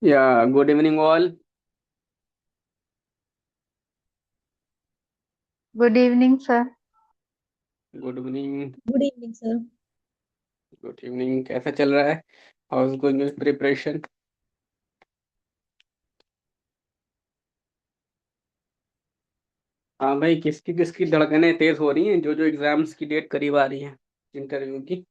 Yeah, good evening all. Good evening sir. Good evening. Good evening sir. Good evening. कैसा चल रहा है? How's going with preparation? हाँ भाई, किसकी किसकी धड़कनें तेज हो रही हैं जो जो एग्जाम्स की डेट करीब आ रही है इंटरव्यू की।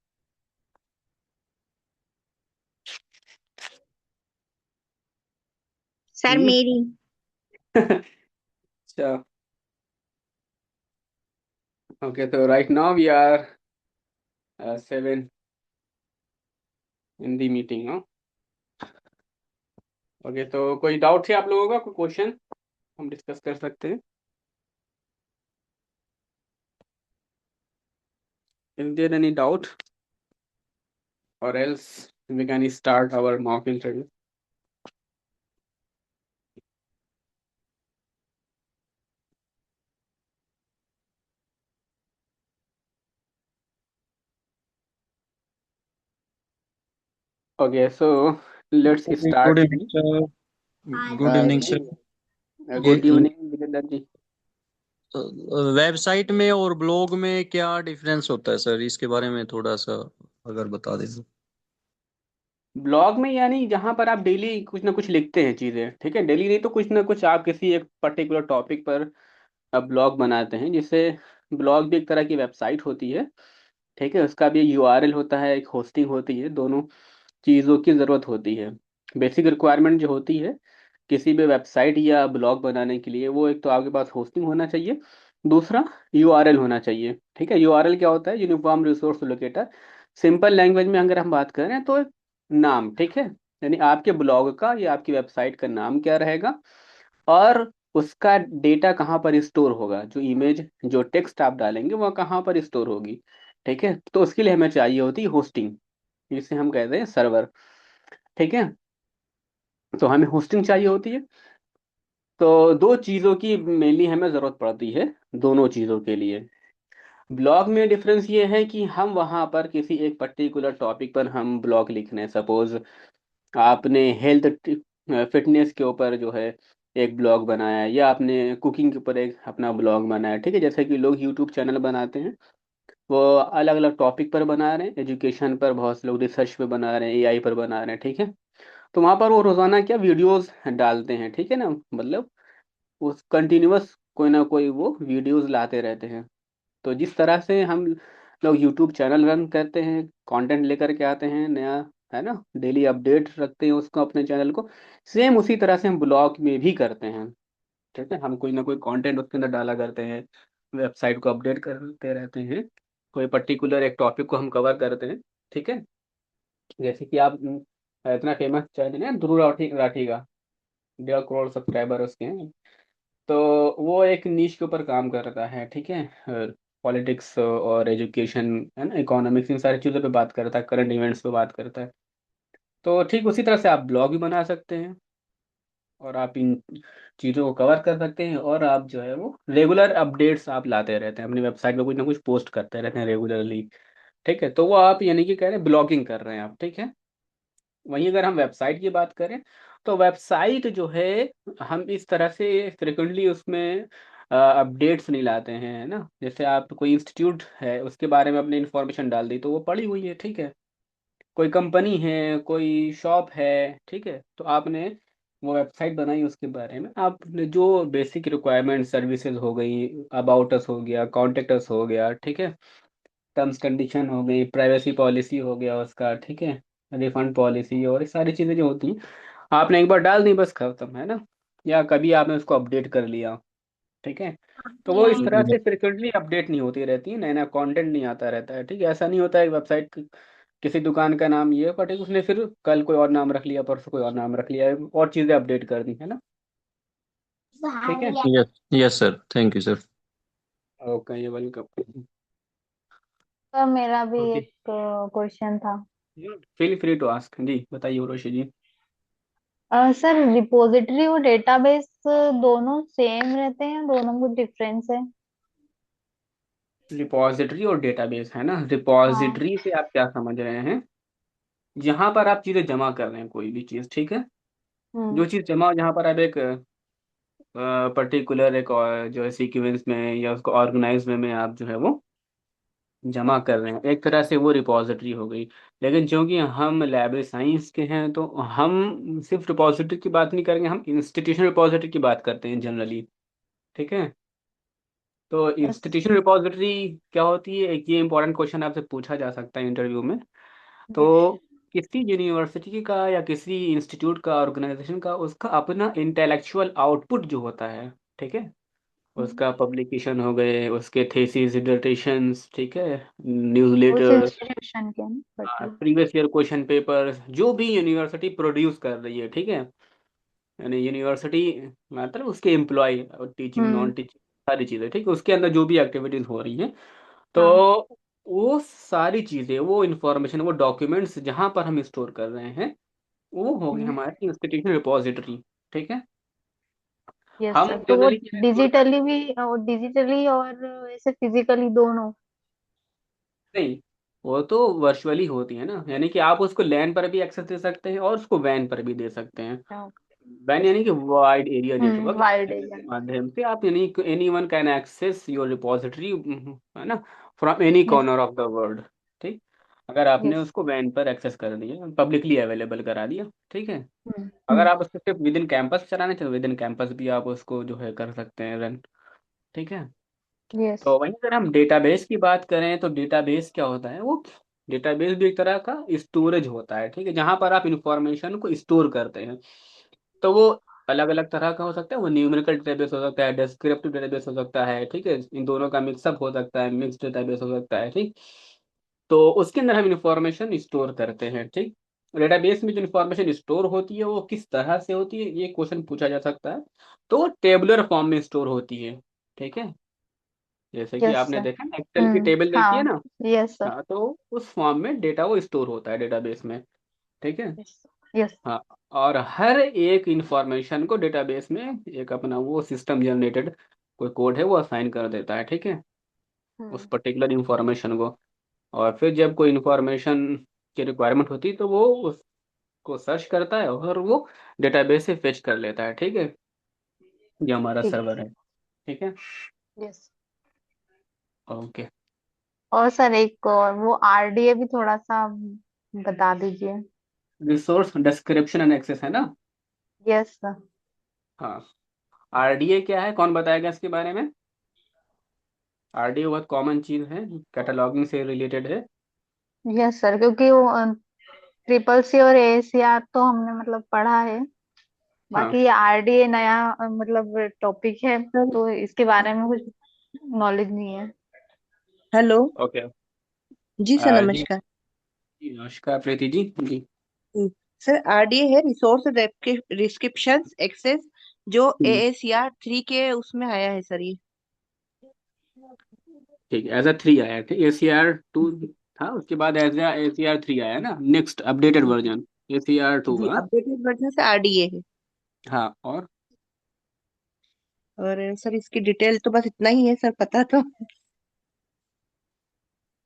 Sir hmm. मेरी। अच्छा। ओके, तो right now we are 7 in the meeting. हाँ। ओके, तो कोई डाउट है आप लोगों का? कोई क्वेश्चन हम डिस्कस कर सकते हैं? Is there any doubt or else we can start our mock interview. Okay, so let's good start. Evening sir. Good evening जी। सर। ये good evening Vijendra ji. Website में और ब्लॉग में क्या डिफरेंस होता है सर, इसके बारे में थोड़ा सा अगर बता दें तो। ब्लॉग में यानी जहां पर आप डेली कुछ ना कुछ लिखते हैं चीजें, ठीक है। डेली नहीं तो कुछ ना कुछ आप किसी एक पर्टिकुलर टॉपिक पर आप ब्लॉग बनाते हैं, जिससे ब्लॉग भी एक तरह की वेबसाइट होती है। ठीक है, उसका भी यूआरएल होता है, एक होस्टिंग होती है, दोनों चीज़ों की ज़रूरत होती है। बेसिक रिक्वायरमेंट जो होती है किसी भी वेबसाइट या ब्लॉग बनाने के लिए, वो एक तो आपके पास होस्टिंग होना चाहिए, दूसरा यूआरएल होना चाहिए। ठीक है, यूआरएल क्या होता है? Uniform resource locator. Simple language में अगर हम बात करें तो एक नाम, ठीक है। यानी आपके ब्लॉग का या आपकी वेबसाइट का नाम क्या रहेगा, और उसका डेटा कहाँ पर स्टोर होगा, जो इमेज जो टेक्स्ट आप डालेंगे वह कहाँ पर स्टोर होगी। ठीक है, तो उसके लिए हमें चाहिए होती है होस्टिंग, जिसे हम कहते हैं सर्वर। ठीक है, तो हमें होस्टिंग चाहिए होती है। तो दो चीज़ों की मेनली हमें ज़रूरत पड़ती है, दोनों चीज़ों के लिए। ब्लॉग में डिफरेंस ये है कि हम वहाँ पर किसी एक पर्टिकुलर टॉपिक पर हम ब्लॉग लिख रहे हैं। सपोज आपने हेल्थ फिटनेस के ऊपर जो है एक ब्लॉग बनाया है, या आपने कुकिंग के ऊपर एक अपना ब्लॉग बनाया है। ठीक है, जैसे कि लोग यूट्यूब चैनल बनाते हैं, वो अलग अलग टॉपिक पर बना रहे हैं। एजुकेशन पर बहुत से लोग रिसर्च पे बना रहे हैं, एआई पर बना रहे हैं। ठीक है, तो वहाँ पर वो रोजाना क्या वीडियोस डालते हैं, ठीक है ना। मतलब उस कंटिन्यूअस कोई ना कोई वो वीडियोस लाते रहते हैं। तो जिस तरह से हम लोग यूट्यूब चैनल रन करते हैं, कंटेंट लेकर के आते हैं नया, है ना, डेली अपडेट रखते हैं उसको अपने चैनल को, सेम उसी तरह से हम ब्लॉग में भी करते हैं। ठीक है, हम कोई ना कोई कंटेंट उसके अंदर डाला करते हैं, वेबसाइट को अपडेट करते रहते हैं, कोई पर्टिकुलर एक टॉपिक को हम कवर करते हैं। ठीक है, जैसे कि आप इतना फेमस चैनल है ध्रुव राठी राठी का, 1.5 करोड़ सब्सक्राइबर उसके हैं। तो वो एक नीश के ऊपर काम करता है, ठीक है। पॉलिटिक्स और एजुकेशन, है ना, इकोनॉमिक्स, इन सारी चीज़ों पे बात करता है, करंट इवेंट्स पे बात करता है। तो ठीक उसी तरह से आप ब्लॉग भी बना सकते हैं, और आप इन चीज़ों को कवर कर सकते हैं, और आप जो है वो रेगुलर अपडेट्स आप लाते रहते हैं अपनी वेबसाइट पे, कुछ ना कुछ पोस्ट करते रहते हैं रेगुलरली। ठीक है, तो वो आप यानी कि कह रहे हैं ब्लॉगिंग कर रहे हैं आप। ठीक है, वहीं अगर हम वेबसाइट की बात करें, तो वेबसाइट जो है हम इस तरह से फ्रिक्वेंटली उसमें अपडेट्स नहीं लाते हैं, है ना। जैसे आप कोई इंस्टीट्यूट है उसके बारे में अपनी इंफॉर्मेशन डाल दी तो वो पड़ी हुई है, ठीक है। कोई कंपनी है, कोई शॉप है, ठीक है, तो आपने वो वेबसाइट बनाई, उसके बारे में आपने जो बेसिक रिक्वायरमेंट सर्विसेज हो गई, अबाउट अस हो गया, कॉन्टेक्ट अस हो गया, ठीक है, टर्म्स कंडीशन हो गई, प्राइवेसी पॉलिसी हो गया उसका, ठीक है, रिफंड पॉलिसी, और ये सारी चीज़ें जो होती हैं आपने एक बार डाल दी, बस खत्म, है ना। या कभी आपने उसको अपडेट कर लिया, ठीक है। तो वो इस तरह से फ्रिक्वेंटली अपडेट नहीं होती रहती है, नया नया कंटेंट नहीं आता रहता है। ठीक है, ऐसा नहीं होता है वेबसाइट किसी दुकान का नाम ये है, बट उसने फिर कल कोई और नाम रख लिया, परसों कोई और नाम रख लिया, और चीज़ें अपडेट कर दी, है ना। ठीक है। Yes. Yes sir, thank you sir. Okay, ये वेलकम। सर मेरा भी ओके, एक क्वेश्चन था। फील फ्री टू आस्क जी, बताइए उर्वशी जी। सर रिपोजिटरी और डेटाबेस दोनों सेम रहते हैं, दोनों में कुछ डिफरेंस है? रिपॉजिटरी और डेटाबेस, है ना। हाँ। रिपॉजिटरी से आप क्या समझ रहे हैं? जहां पर आप चीजें जमा कर रहे हैं, कोई भी चीज, ठीक है। हम्म। जो चीज़ जमा, जहाँ पर आप एक पर्टिकुलर एक जो है सीक्वेंस में या उसको ऑर्गेनाइज में आप जो है वो जमा कर रहे हैं, एक तरह से वो रिपॉजिटरी हो गई। लेकिन क्योंकि हम लाइब्रेरी साइंस के हैं तो हम सिर्फ रिपॉजिटरी की बात नहीं करेंगे, हम इंस्टीट्यूशनल रिपॉजिटरी की बात करते हैं जनरली। ठीक है। तो यस। इंस्टीट्यूशनल रिपॉजिटरी क्या होती है, एक ये इंपॉर्टेंट क्वेश्चन आपसे पूछा जा सकता है इंटरव्यू में। यस। तो किसी यूनिवर्सिटी का या किसी इंस्टीट्यूट का, ऑर्गेनाइजेशन का, उसका अपना इंटेलेक्चुअल आउटपुट जो होता है, ठीक है, उसका पब्लिकेशन हो गए, उसके थेसिस, डिसर्टेशंस, ठीक है, उस न्यूज़लेटर, इंस्टीट्यूशन के ना particular. Previous year question paper, जो भी यूनिवर्सिटी प्रोड्यूस कर रही है, ठीक है, यानी यूनिवर्सिटी मतलब उसके एम्प्लॉय और टीचिंग, हम्म। नॉन टीचिंग, सारी चीज़ें, ठीक है, उसके अंदर जो भी एक्टिविटीज हो रही हैं, तो हाँ। वो सारी चीज़ें, वो इंफॉर्मेशन, वो डॉक्यूमेंट्स जहाँ पर हम स्टोर कर रहे हैं, वो हो गए हम्म। हमारे इंस्टीट्यूशन रिपोजिटरी। ठीक है। यस हम सर, तो वो जनरली क्या स्टोर करते डिजिटली भी, और डिजिटली और ऐसे फिजिकली दोनों। नहीं, वो तो वर्चुअली होती है ना, यानी कि आप उसको लैन पर भी एक्सेस दे सकते हैं और उसको वैन पर भी दे सकते हैं। वैन यानी कि wide area network, wide internet area. के माध्यम से आप, यानी anyone can access your repository, है ना, from any yes. Corner of the world. ठीक। अगर आपने यस। उसको वैन पर एक्सेस कर दिया, पब्लिकली अवेलेबल करा दिया, ठीक है। हम्म। अगर हम्म। आप उसको सिर्फ विद इन कैंपस चलाना चाहते, विद इन कैंपस भी आप उसको जो है कर सकते हैं रन। ठीक है। यस। तो वहीं अगर हम डेटाबेस की बात करें तो डेटाबेस क्या होता है, वो डेटाबेस भी एक तरह का स्टोरेज होता है, ठीक है, जहाँ पर आप इंफॉर्मेशन को स्टोर करते हैं। तो वो अलग अलग तरह का हो सकता है, वो न्यूमेरिकल डेटाबेस हो सकता है, डिस्क्रिप्टिव डेटाबेस हो सकता है, ठीक है, इन दोनों का मिक्सअप हो सकता है, मिक्स डेटाबेस हो सकता है, ठीक। तो उसके अंदर हम इंफॉर्मेशन स्टोर करते हैं, ठीक। डेटाबेस में जो इंफॉर्मेशन स्टोर होती है वो किस तरह से होती है, ये क्वेश्चन पूछा जा सकता है। तो वो टेबुलर फॉर्म में स्टोर होती है, ठीक है, जैसे कि यस आपने सर। देखा एक्सेल की टेबल देखी है हाँ। ना। Yes sir. हाँ, तो उस फॉर्म में डेटा वो स्टोर होता है डेटाबेस में। ठीक है। यस। यस। हाँ। और हर एक इंफॉर्मेशन को डेटाबेस में एक अपना वो सिस्टम जनरेटेड कोई कोड है वो असाइन कर देता है, ठीक है, उस हम्म। पर्टिकुलर इंफॉर्मेशन को। और फिर जब कोई इंफॉर्मेशन की रिक्वायरमेंट होती है तो वो उसको सर्च करता है और वो डेटाबेस से फेच कर लेता है, ठीक है, जो हमारा ठीक है। सर्वर है। ठीक है। यस। ओके। और सर एक और वो आरडीए भी थोड़ा सा बता दीजिए। रिसोर्स डिस्क्रिप्शन एंड एक्सेस है ना। Yes sir. हाँ। आरडीए क्या है, कौन बताएगा इसके बारे में। आरडीए बहुत कॉमन चीज़ है, कैटलॉगिंग से रिलेटेड है। यस सर, क्योंकि वो ट्रिपल सी और एसीआर तो हमने मतलब पढ़ा है। हाँ। बाकी ये आरडीए नया मतलब टॉपिक है, सर। तो इसके बारे में कुछ नॉलेज नहीं है। हेलो। ओके। जी सर, जी नमस्कार। जी, नमस्कार प्रीति जी जी। जी। सर, आरडीए है रिसोर्स रिस्क्रिप्शन एक्सेस, जो हम्म, एएसीआर 3 के उसमें आया है सर ये। ठीक है, एज 3 आया, ठीक, ACR 2 था, उसके बाद ACR 3 आया ना, नेक्स्ट अपडेटेड जी। Version ACR 2। जी, हाँ। अपडेटेड वर्जन से आरडीए है। हाँ, और और सर इसकी डिटेल तो बस इतना ही है सर, पता तो।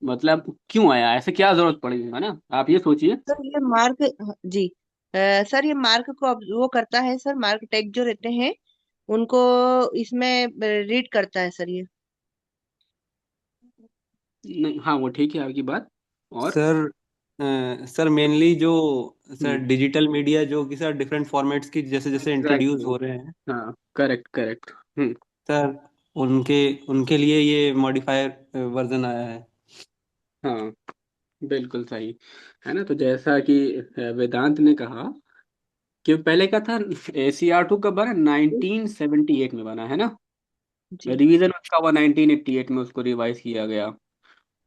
मतलब क्यों आया, ऐसे क्या जरूरत पड़ी है ना, आप ये सोचिए। सर ये मार्क, जी, सर ये मार्क को वो करता है सर, मार्क टैग जो रहते हैं उनको इसमें रीड करता है सर ये। नहीं, हाँ वो ठीक है आपकी बात। और सर सर मेनली जो सर हम्म, डिजिटल मीडिया जो कि सर डिफरेंट फॉर्मेट्स की जैसे जैसे इंट्रोड्यूस एग्जैक्टली। हो रहे हैं हाँ, करेक्ट करेक्ट। हम्म। सर, उनके उनके लिए ये मॉडिफायर वर्जन आया है। हाँ, बिल्कुल सही है ना। तो जैसा कि वेदांत ने कहा कि पहले क्या था, ACR 2 कब बना, 1978 में बना है ना। जी। रिवीजन उसका हुआ 1988 में, उसको रिवाइज किया गया।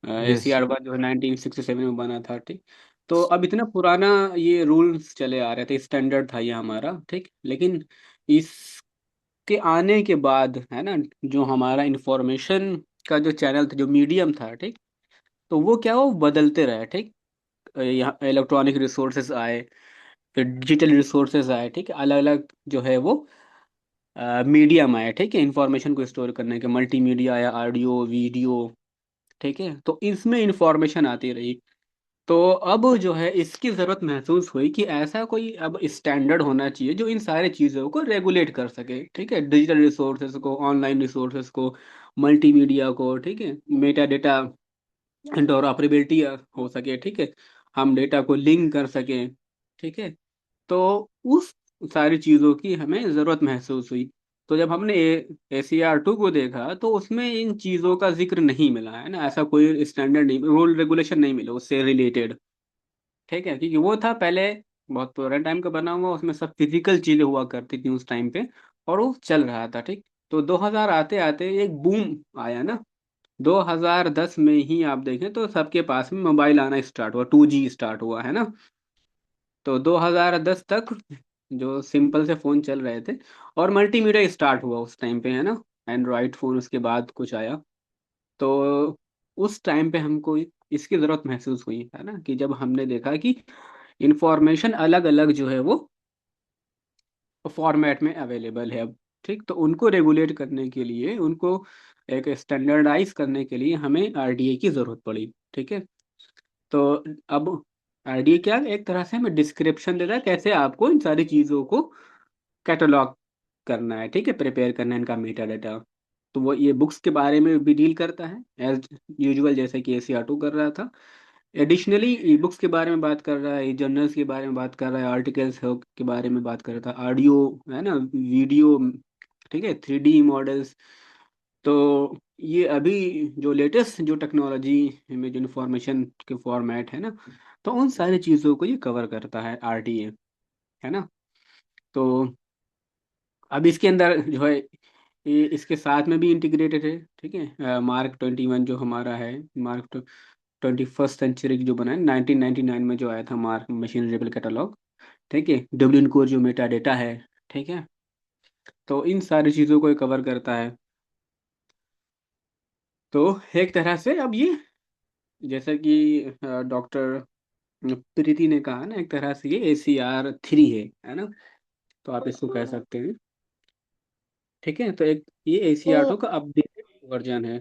यस ACR 1 जो है 1967 में बना था, ठीक। तो अब इतना पुराना ये रूल्स चले आ रहे थे, स्टैंडर्ड था ये हमारा, ठीक, लेकिन इसके आने के बाद है ना, जो हमारा इंफॉर्मेशन का जो चैनल था, जो मीडियम था, ठीक, तो वो क्या, वो बदलते रहे, ठीक। यहाँ इलेक्ट्रॉनिक रिसोर्सेज आए, फिर डिजिटल रिसोर्सेज आए, ठीक है, अलग अलग जो है वो मीडियम आए, ठीक है, इंफॉर्मेशन को स्टोर करने के, मल्टीमीडिया आया, ऑडियो वीडियो, ठीक है, तो इसमें इंफॉर्मेशन आती रही। तो अब जो है इसकी ज़रूरत महसूस हुई कि ऐसा कोई अब स्टैंडर्ड होना चाहिए जो इन सारी चीज़ों को रेगुलेट कर सके, ठीक है, डिजिटल रिसोर्सेज को, ऑनलाइन रिसोर्सेज को, मल्टीमीडिया को, ठीक है, मेटा डेटा इंटरऑपरेबिलिटी हो सके, ठीक है, हम डेटा को लिंक कर सकें, ठीक है। तो उस सारी चीज़ों की हमें ज़रूरत महसूस हुई। तो जब हमने ACR2 को देखा तो उसमें इन चीज़ों का जिक्र नहीं मिला है ना, ऐसा कोई स्टैंडर्ड नहीं, रूल रेगुलेशन नहीं मिला उससे रिलेटेड, ठीक है, क्योंकि वो था पहले बहुत पुराने टाइम का बना हुआ, उसमें सब फिजिकल चीज़ें हुआ करती थी उस टाइम पे, और वो चल रहा था, ठीक। तो 2000 आते आते एक बूम आया ना, 2010 में ही आप देखें तो सबके पास में मोबाइल आना स्टार्ट हुआ, 2G स्टार्ट हुआ है ना। तो 2010 तक जो सिंपल से फ़ोन चल रहे थे, और मल्टीमीडिया स्टार्ट हुआ उस टाइम पे, है ना, एंड्रॉयड फ़ोन उसके बाद कुछ आया। तो उस टाइम पे हमको इसकी ज़रूरत महसूस हुई, है ना, कि जब हमने देखा कि इंफॉर्मेशन अलग अलग जो है वो फॉर्मेट में अवेलेबल है अब, ठीक। तो उनको रेगुलेट करने के लिए, उनको एक स्टैंडर्डाइज करने के लिए हमें RDA की ज़रूरत पड़ी, ठीक है। तो अब RDA क्या है? एक तरह से हमें डिस्क्रिप्शन देता है कैसे आपको इन सारी चीज़ों को कैटलॉग करना है, ठीक है, प्रिपेयर करना है इनका मेटा डाटा। तो वो ये बुक्स के बारे में भी डील करता है एज यूजुअल, जैसे कि ACR2 कर रहा था। एडिशनली ई बुक्स के बारे में बात कर रहा है, जर्नल्स के बारे में बात कर रहा है, आर्टिकल्स के बारे में बात कर रहा था, ऑडियो, है ना, वीडियो, ठीक है, 3D मॉडल्स। तो ये अभी जो लेटेस्ट जो टेक्नोलॉजी में जो इंफॉर्मेशन के फॉर्मेट है ना, तो उन सारी चीज़ों को ये कवर करता है RDA, है ना। तो अब इसके अंदर जो है ये इसके साथ में भी इंटीग्रेटेड है, ठीक है। मार्क 21 जो हमारा है, मार्क 21st सेंचुरी जो बना है, 1999 में जो आया था, मार्क मशीन रीडेबल कैटलॉग, ठीक है, डब्ल्यू कोर जो मेटा डेटा है, ठीक है। तो इन सारी चीज़ों को कवर करता है। तो एक तरह से अब ये, जैसा कि डॉक्टर प्रीति ने कहा ना, एक तरह से ये ACR3 है ना, तो आप इसको कह सकते हैं, ठीक है। तो एक ये ACR2 तो का अपडेटेड वर्जन है।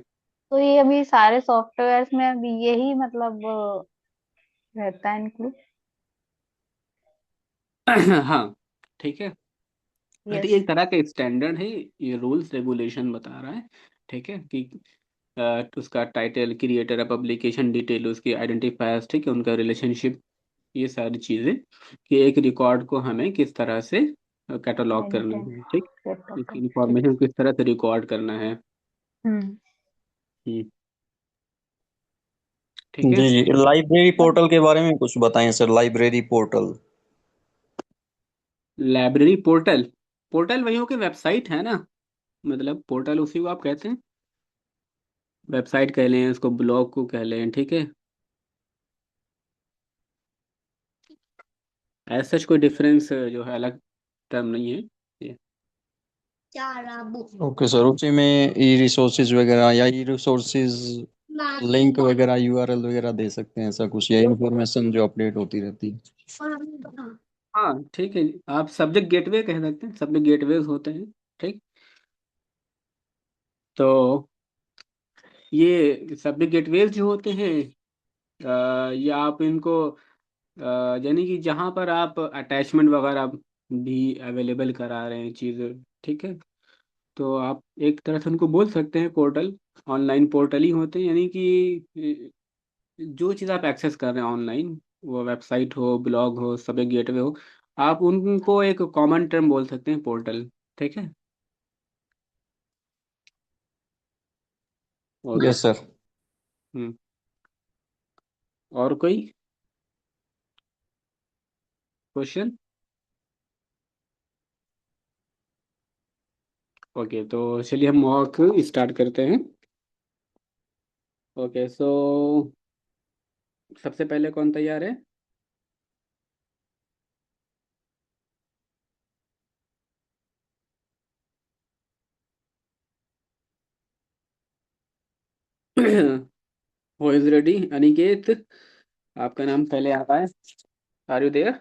तो ये अभी सारे सॉफ्टवेयर्स में अभी यही मतलब रहता है इंक्लूड। हाँ, ठीक है। तो ये यस। एक तरह का स्टैंडर्ड है, ये रूल्स रेगुलेशन बता रहा है, ठीक है, कि उसका टाइटल, क्रिएटर, पब्लिकेशन डिटेल, उसके आइडेंटिफायर्स, ठीक है, उनका रिलेशनशिप, ये सारी चीज़ें, कि एक रिकॉर्ड को हमें किस तरह से कैटलॉग करना है, ठीक, इसकी ठीक। इंफॉर्मेशन किस तरह से रिकॉर्ड करना है। हम्म। हम्म, ठीक है। जी जी, लाइब्रेरी पोर्टल के बारे में कुछ बताएं sir, library portal. Library portal, portal वही हो कि वेबसाइट है ना, मतलब पोर्टल उसी को आप कहते हैं, वेबसाइट कह लें उसको, ब्लॉग को कह लें, ठीक है। ऐसा कोई डिफरेंस जो है अलग टर्म नहीं है ये। ओके सर, उसी में ई रिसोर्सेज वगैरह या ई रिसोर्सेज लिंक वगैरह, URL वगैरह दे सकते हैं, ऐसा कुछ, या इंफॉर्मेशन जो अपडेट होती रहती है। हाँ, ठीक है, आप सब्जेक्ट गेटवे कह सकते हैं, सब्जेक्ट गेटवेज होते हैं, ठीक। तो ये सब्जेक्ट गेटवेज जो होते हैं, ये आप इनको यानी कि जहाँ पर आप अटैचमेंट वगैरह भी अवेलेबल करा रहे हैं चीज़ें, ठीक है। तो आप एक तरह से उनको बोल सकते हैं पोर्टल, ऑनलाइन पोर्टल ही होते हैं, यानी कि जो चीज़ आप एक्सेस कर रहे हैं ऑनलाइन, वो वेबसाइट हो, ब्लॉग हो, सब एक गेटवे हो, आप उनको एक कॉमन टर्म बोल सकते हैं पोर्टल, ठीक है। ओके। Yes sir. हम्म। और कोई क्वेश्चन? ओके, तो चलिए हम वॉक स्टार्ट करते हैं। ओके, सो सबसे पहले कौन तैयार है? Who is ready? अनिकेत, आपका नाम पहले आता है, आर यू देयर?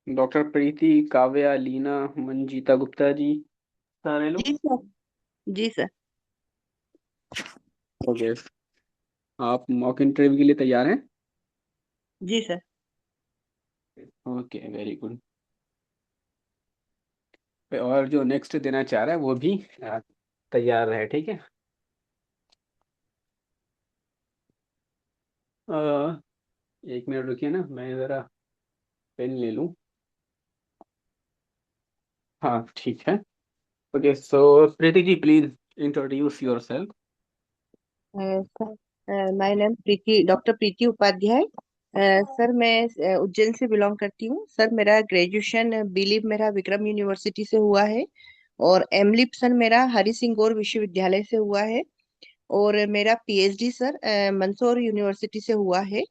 डॉक्टर प्रीति, काव्या, लीना, मंजीता गुप्ता जी, सारे लोग। जी सर। जी सर। ओके, आप मॉक इंटरव्यू के लिए तैयार हैं? जी सर। Okay, very good. और जो नेक्स्ट देना चाह रहा है वो भी तैयार रहे, ठीक है। अ, एक मिनट रुकिए ना, मैं ज़रा पेन ले लूँ। हाँ, ठीक है। Okay, so Preeti ji, please introduce yourself. Sir, my name Preeti, doctor Preeti Upadhyay. Sir मैं उज्जैन से बिलोंग करती हूँ सर। मेरा ग्रेजुएशन बिलीव मेरा विक्रम यूनिवर्सिटी से हुआ है, और एमलिप सर मेरा हरि सिंह गौर विश्वविद्यालय से हुआ है। और मेरा पीएचडी सर मंदसौर यूनिवर्सिटी से हुआ है।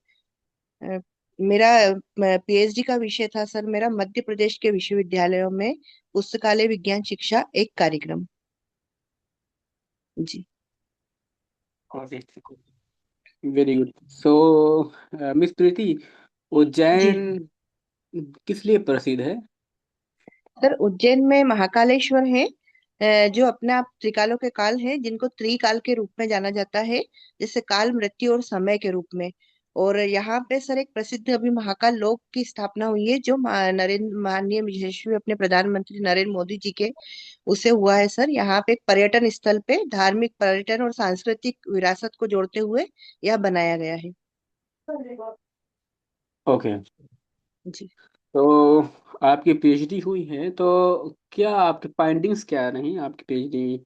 अ, मेरा पीएचडी का विषय था सर मेरा मध्य प्रदेश के विश्वविद्यालयों में पुस्तकालय विज्ञान शिक्षा एक कार्यक्रम। जी। Very good. So miss Preeti, ji Ujjain किस लिए प्रसिद्ध है? सर, उज्जैन में महाकालेश्वर है, जो अपने आप त्रिकालों के काल है, जिनको त्रिकाल के रूप में जाना जाता है, जैसे काल, मृत्यु और समय के रूप में। और यहाँ पे सर एक प्रसिद्ध अभी महाकाल लोक की स्थापना हुई है, जो नरेंद्र माननीय यशस्वी अपने प्रधानमंत्री नरेंद्र मोदी जी के उसे हुआ है सर। यहाँ पे एक पर्यटन स्थल पे धार्मिक पर्यटन और सांस्कृतिक विरासत को जोड़ते हुए यह बनाया गया है। ओके, जी तो आपकी पीएचडी हुई है, तो क्या आपके फाइंडिंग्स क्या रही आपकी पीएचडी में?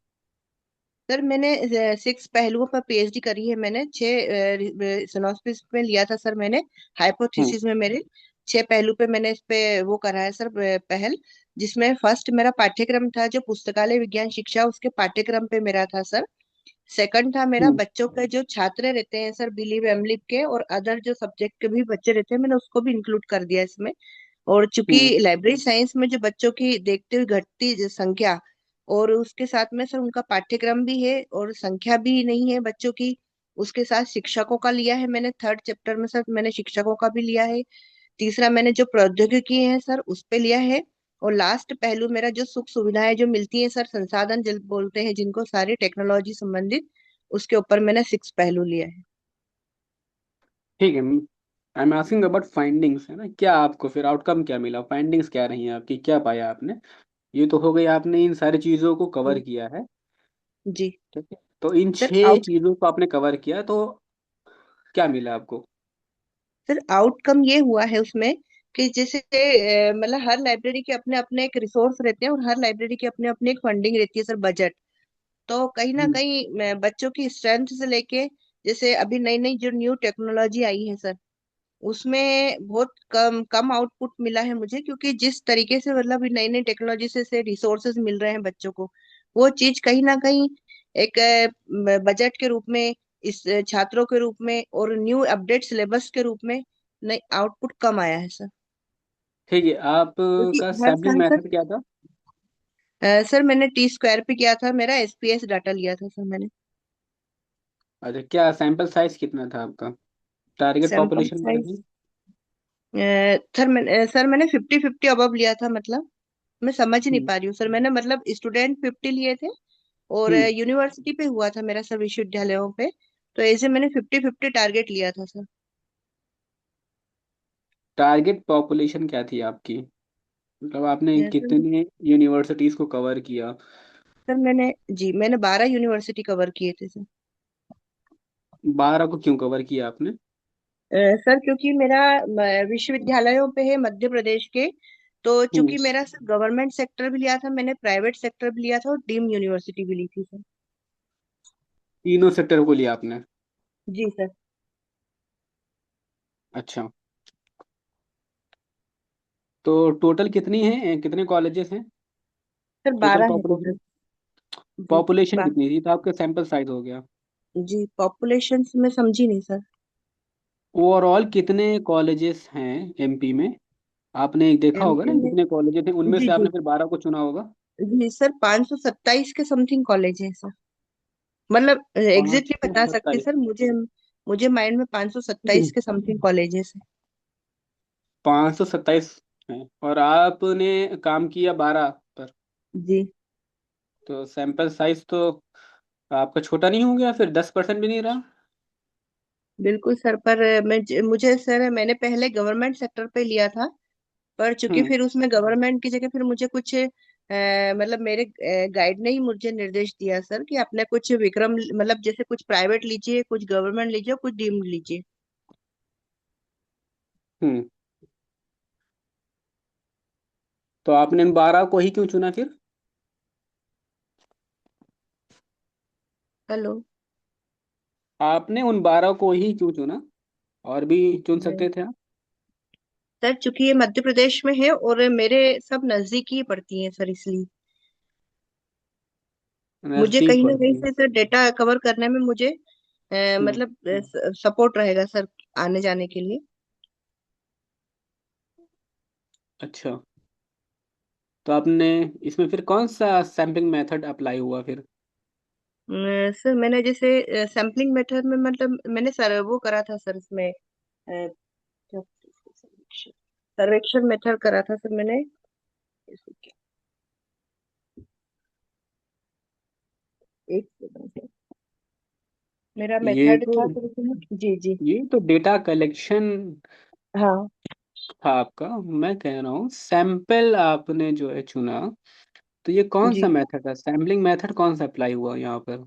सर, मैंने 6 पहलुओं पर पीएचडी करी है। मैंने 6 सिनॉप्सिस में लिया था सर मैंने। हम्म। हाइपोथेसिस में मेरे 6 पहलू पे मैंने इस पे वो करा है सर, पहल। जिसमें फर्स्ट मेरा पाठ्यक्रम था जो पुस्तकालय विज्ञान शिक्षा, उसके पाठ्यक्रम पे मेरा था सर। सेकंड था मेरा हम्म। बच्चों के जो छात्र रहते हैं सर, बिलीव एमलीव के और अदर जो सब्जेक्ट के भी बच्चे रहते हैं, मैंने उसको भी इंक्लूड कर दिया इसमें। और चूंकि हम्म। लाइब्रेरी साइंस में जो बच्चों की देखते हुए घटती जो संख्या, और उसके साथ में सर उनका पाठ्यक्रम भी है और संख्या भी नहीं है बच्चों की, उसके साथ शिक्षकों का लिया है मैंने। थर्ड चैप्टर में सर मैंने शिक्षकों का भी लिया है। तीसरा मैंने जो प्रौद्योगिकी है सर उस पे लिया है। और लास्ट पहलू मेरा जो सुख सुविधाएं जो मिलती है सर, संसाधन जिल बोलते हैं जिनको, सारी टेक्नोलॉजी संबंधित, उसके ऊपर मैंने 6 पहलू लिया है। ठीक है। I am asking about findings, है ना, क्या आपको फिर आउटकम क्या मिला, फाइंडिंग्स क्या रही आपकी, क्या पाया आपने? ये तो हो गई, आपने इन सारी चीज़ों को कवर जी किया है। जी ठीक है, तो इन सर। 6 चीज़ों को आपने कवर किया, तो क्या मिला आपको? सर आउटकम ये हुआ है उसमें कि जैसे मतलब हर लाइब्रेरी के अपने अपने एक रिसोर्स रहते हैं, और हर लाइब्रेरी के अपने अपने एक फंडिंग रहती है सर, बजट। तो कहीं ना हम्म। कहीं बच्चों की स्ट्रेंथ से लेके, जैसे अभी नई नई जो न्यू टेक्नोलॉजी आई है सर, उसमें बहुत कम कम आउटपुट मिला है मुझे, क्योंकि जिस तरीके से मतलब नई नई टेक्नोलॉजी से रिसोर्सेज मिल रहे हैं बच्चों को, वो चीज कहीं ना कहीं एक बजट के रूप में, इस छात्रों के रूप में और न्यू अपडेट सिलेबस के रूप में नई आउटपुट कम आया है सर। ठीक है, क्योंकि आपका हर सैम्पलिंग साल सर, मेथड क्या था? सर मैंने टी स्क्वायर पे किया था, मेरा एसपीएस डाटा लिया था सर मैंने। अच्छा, क्या सैंपल साइज कितना था आपका? टारगेट सैंपल पॉपुलेशन क्या साइज थी? सर मैंने 50-50 अबव लिया था, मतलब मैं समझ नहीं हम्म। पा रही हूँ सर। मैंने मतलब स्टूडेंट 50 लिए थे, और हम्म। यूनिवर्सिटी पे हुआ था मेरा सर, विश्वविद्यालयों पे। तो ऐसे मैंने 50-50 टारगेट लिया था सर। टारगेट पॉपुलेशन क्या थी आपकी? मतलब आपने सर कितने यूनिवर्सिटीज को कवर किया? सर मैंने 12 यूनिवर्सिटी कवर किए थे सर। 12 को क्यों कवर किया आपने? सर क्योंकि मेरा विश्वविद्यालयों पे है मध्य प्रदेश के। तो हम्म। चूंकि मेरा सर गवर्नमेंट सेक्टर भी लिया था मैंने, प्राइवेट सेक्टर भी लिया था, और डीम यूनिवर्सिटी भी ली थी सर। तीनों सेक्टर को लिया आपने? जी सर। अच्छा, तो टोटल कितनी है, कितने कॉलेजेस हैं? सर टोटल 12 है पॉपुलेशन, टोटल। जी पॉपुलेशन 12। कितनी थी, तो आपका सैंपल साइज हो गया? जी पॉपुलेशन में समझी नहीं सर। ओवरऑल कितने कॉलेजेस हैं एमपी में? आपने देखा होगा एमपी ना में। कितने कॉलेजेस हैं, उनमें जी से जी आपने फिर 12 को चुना होगा। जी सर, 527 के समथिंग कॉलेज है सर। मतलब पाँच एग्जैक्टली सौ बता सकते सत्ताईस सर, मुझे मुझे माइंड में 527 के समथिंग कॉलेजेस है। 527 है, और आपने काम किया 12 पर। जी तो सैंपल साइज तो आपका छोटा नहीं हो गया, फिर 10% भी नहीं रहा? बिल्कुल सर, पर मुझे सर, मैंने पहले गवर्नमेंट सेक्टर पे लिया था, पर चूंकि हम्म। फिर उसमें गवर्नमेंट की जगह फिर मुझे कुछ मतलब मेरे गाइड ने ही मुझे निर्देश दिया सर कि अपने कुछ विक्रम, मतलब जैसे कुछ प्राइवेट लीजिए, कुछ गवर्नमेंट लीजिए, कुछ डीम्ड लीजिए। हम्म। तो आपने इन 12 को ही क्यों चुना फिर? हेलो। आपने उन 12 को ही क्यों चुना? और भी चुन सकते थे आप। सर चूंकि ये मध्य प्रदेश में है और मेरे सब नजदीक ही पड़ती हैं सर, इसलिए मुझे नजदीक कहीं ना कहीं पड़ती है। से सर डेटा कवर करने में मुझे हम्म। मतलब सपोर्ट रहेगा सर आने जाने के लिए। अच्छा। तो आपने इसमें फिर कौन सा सैम्पलिंग मेथड अप्लाई हुआ फिर? सर मैंने जैसे सैम्पलिंग मेथड में, मतलब मैंने सर वो करा था सर इसमें क्या- सर्वेक्षण मेथड करा था सर मैंने। एक सेकंड, मेरा ये मेथड तो था सर इसमें। जी जी। ये तो डेटा कलेक्शन हाँ था आपका। मैं कह रहा हूँ सैंपल आपने जो है चुना, तो ये कौन सा जी। मेथड था? सैम्पलिंग मेथड कौन सा अप्लाई हुआ यहाँ पर?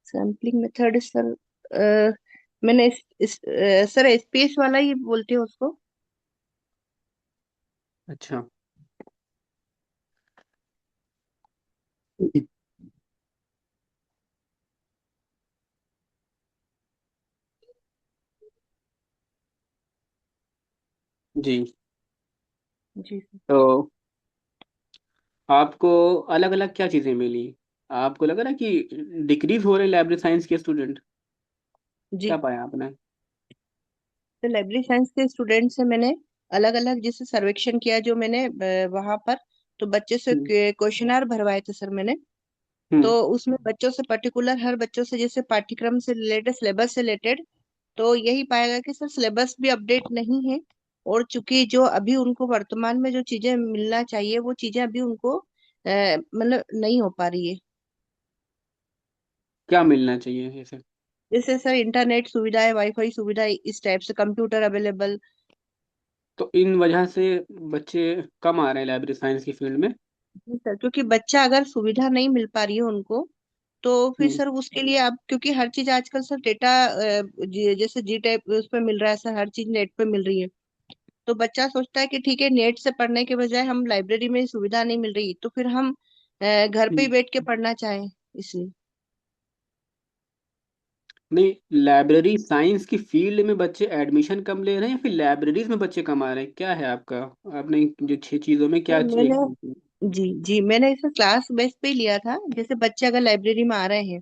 सैम्पलिंग मेथड सर, मैंने सर स्पेस वाला ही बोलते हैं उसको। अच्छा। जी। जी सर। तो आपको अलग अलग क्या चीज़ें मिली? आपको लगा ना कि डिक्रीज हो रहे लाइब्रेरी साइंस के स्टूडेंट? क्या जी। पाया आपने? तो लाइब्रेरी साइंस के स्टूडेंट से मैंने अलग अलग जैसे सर्वेक्षण किया जो मैंने वहां पर, तो बच्चे से हम्म। क्वेश्चनार भरवाए थे सर मैंने। तो हम्म। उसमें बच्चों से पर्टिकुलर, हर बच्चों से जैसे पाठ्यक्रम से रिलेटेड, सिलेबस से रिलेटेड, तो यही पाया गया कि सर सिलेबस भी अपडेट नहीं है। और चूंकि जो अभी उनको वर्तमान में जो चीजें मिलना चाहिए वो चीजें अभी उनको मतलब नहीं हो पा रही है। क्या मिलना चाहिए ऐसे? जैसे सर इंटरनेट सुविधाएं, वाईफाई सुविधा, इस टाइप से कंप्यूटर अवेलेबल। तो इन वजह से बच्चे कम आ रहे हैं लाइब्रेरी साइंस की फील्ड में? जी सर, क्योंकि बच्चा अगर सुविधा नहीं मिल पा रही है उनको, तो फिर हम्म। सर उसके लिए अब, क्योंकि हर चीज आजकल सर डेटा जैसे जी टाइप उस पे मिल रहा है सर, हर चीज नेट पे मिल रही है। तो बच्चा सोचता है कि ठीक है, नेट से पढ़ने के बजाय हम लाइब्रेरी में सुविधा नहीं मिल रही तो फिर हम घर पे ही हम्म। बैठ के पढ़ना चाहें, इसलिए। नहीं, लाइब्रेरी साइंस की फील्ड में बच्चे एडमिशन कम ले रहे हैं या फिर लाइब्रेरीज में बच्चे कम आ रहे हैं? क्या है आपका? आपने जो 6 चीज़ों में सर क्या चेक? मैंने, जी जी, मैंने इसे क्लास बेस पे ही लिया था। जैसे बच्चे अगर लाइब्रेरी में आ रहे हैं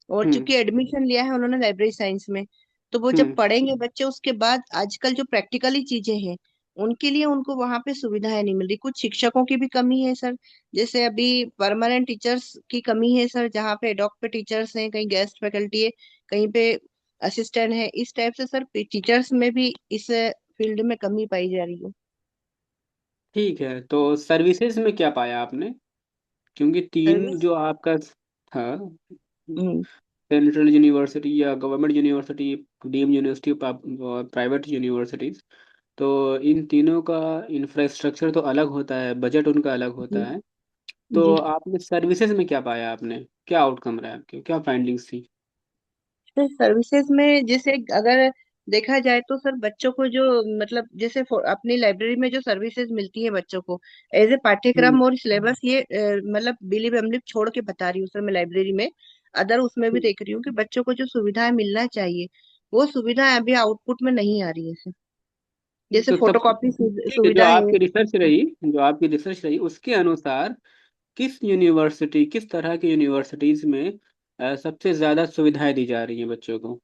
और हम्म। चूंकि एडमिशन लिया है उन्होंने लाइब्रेरी साइंस में, तो वो जब हम्म। पढ़ेंगे बच्चे उसके बाद आजकल जो प्रैक्टिकली चीजें हैं उनके लिए उनको वहां पे सुविधाएं नहीं मिल रही। कुछ शिक्षकों की भी कमी है सर। जैसे अभी परमानेंट टीचर्स की कमी है सर, जहाँ पे एडॉक पे टीचर्स हैं, कहीं गेस्ट फैकल्टी है, कहीं पे असिस्टेंट है। इस टाइप से सर टीचर्स में भी इस फील्ड में कमी पाई जा रही है। ठीक है, तो सर्विसेज में क्या पाया आपने? क्योंकि तीन सर्विस। जो आपका था, हम्म। सेंट्रल यूनिवर्सिटी या गवर्नमेंट यूनिवर्सिटी, डीम यूनिवर्सिटी और प्राइवेट यूनिवर्सिटीज, तो इन तीनों का इंफ्रास्ट्रक्चर तो अलग होता है, बजट उनका अलग जी होता है। तो जी। आपने सर्विसेज में क्या पाया? आपने क्या आउटकम रहा? आपके क्या फाइंडिंग्स थी? तो सर्विसेज में जैसे अगर देखा जाए तो सर बच्चों को जो, मतलब जैसे अपनी लाइब्रेरी में जो सर्विसेज मिलती है बच्चों को एज ए हम्म। पाठ्यक्रम और सिलेबस, ये मतलब बिलीव एमलिप छोड़ के बता रही हूँ सर मैं लाइब्रेरी में। अदर उसमें भी देख रही हूँ कि बच्चों को जो सुविधाएं मिलना चाहिए वो सुविधाएं अभी आउटपुट में नहीं आ रही है सर। जैसे तो सब फोटोकॉपी ठीक है, जो सुविधा है। आपकी रिसर्च रही, जो आपकी रिसर्च रही उसके अनुसार किस यूनिवर्सिटी, किस तरह की यूनिवर्सिटीज में सबसे ज्यादा सुविधाएं दी जा रही हैं बच्चों को?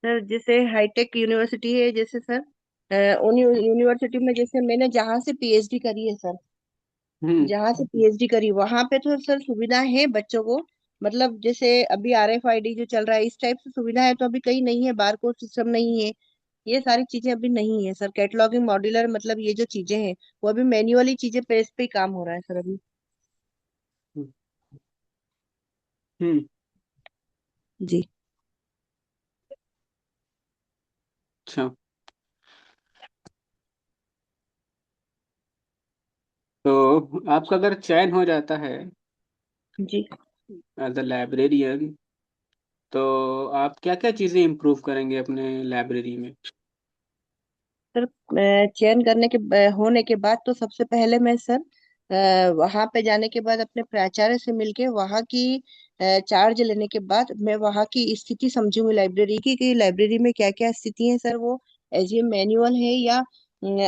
सर जैसे हाईटेक यूनिवर्सिटी है, जैसे सर उन यूनिवर्सिटी में जैसे मैंने जहाँ से पीएचडी करी है सर, हम्म। जहाँ से पीएचडी करी वहां पे तो सर सुविधा है बच्चों को। मतलब जैसे अभी आरएफआईडी जो चल रहा है, इस टाइप से सुविधा है तो अभी कहीं नहीं है, बारकोड सिस्टम नहीं है, ये सारी चीजें अभी नहीं है सर। कैटलॉगिंग मॉड्यूलर, मतलब ये जो चीजें हैं वो अभी मैन्युअली चीजें पेज पे ही काम हो रहा है सर अभी। हम्म। जी। अच्छा, तो आपका अगर चयन हो जाता है जी एज अ लाइब्रेरियन, तो आप क्या क्या चीज़ें इम्प्रूव करेंगे अपने लाइब्रेरी में? सर, चयन करने के होने के बाद तो सबसे पहले मैं सर वहां पे जाने के बाद अपने प्राचार्य से मिलके वहां की चार्ज लेने के बाद मैं वहां की स्थिति समझूंगी लाइब्रेरी की, कि लाइब्रेरी में क्या क्या स्थिति है सर, वो एजीएम मैनुअल है या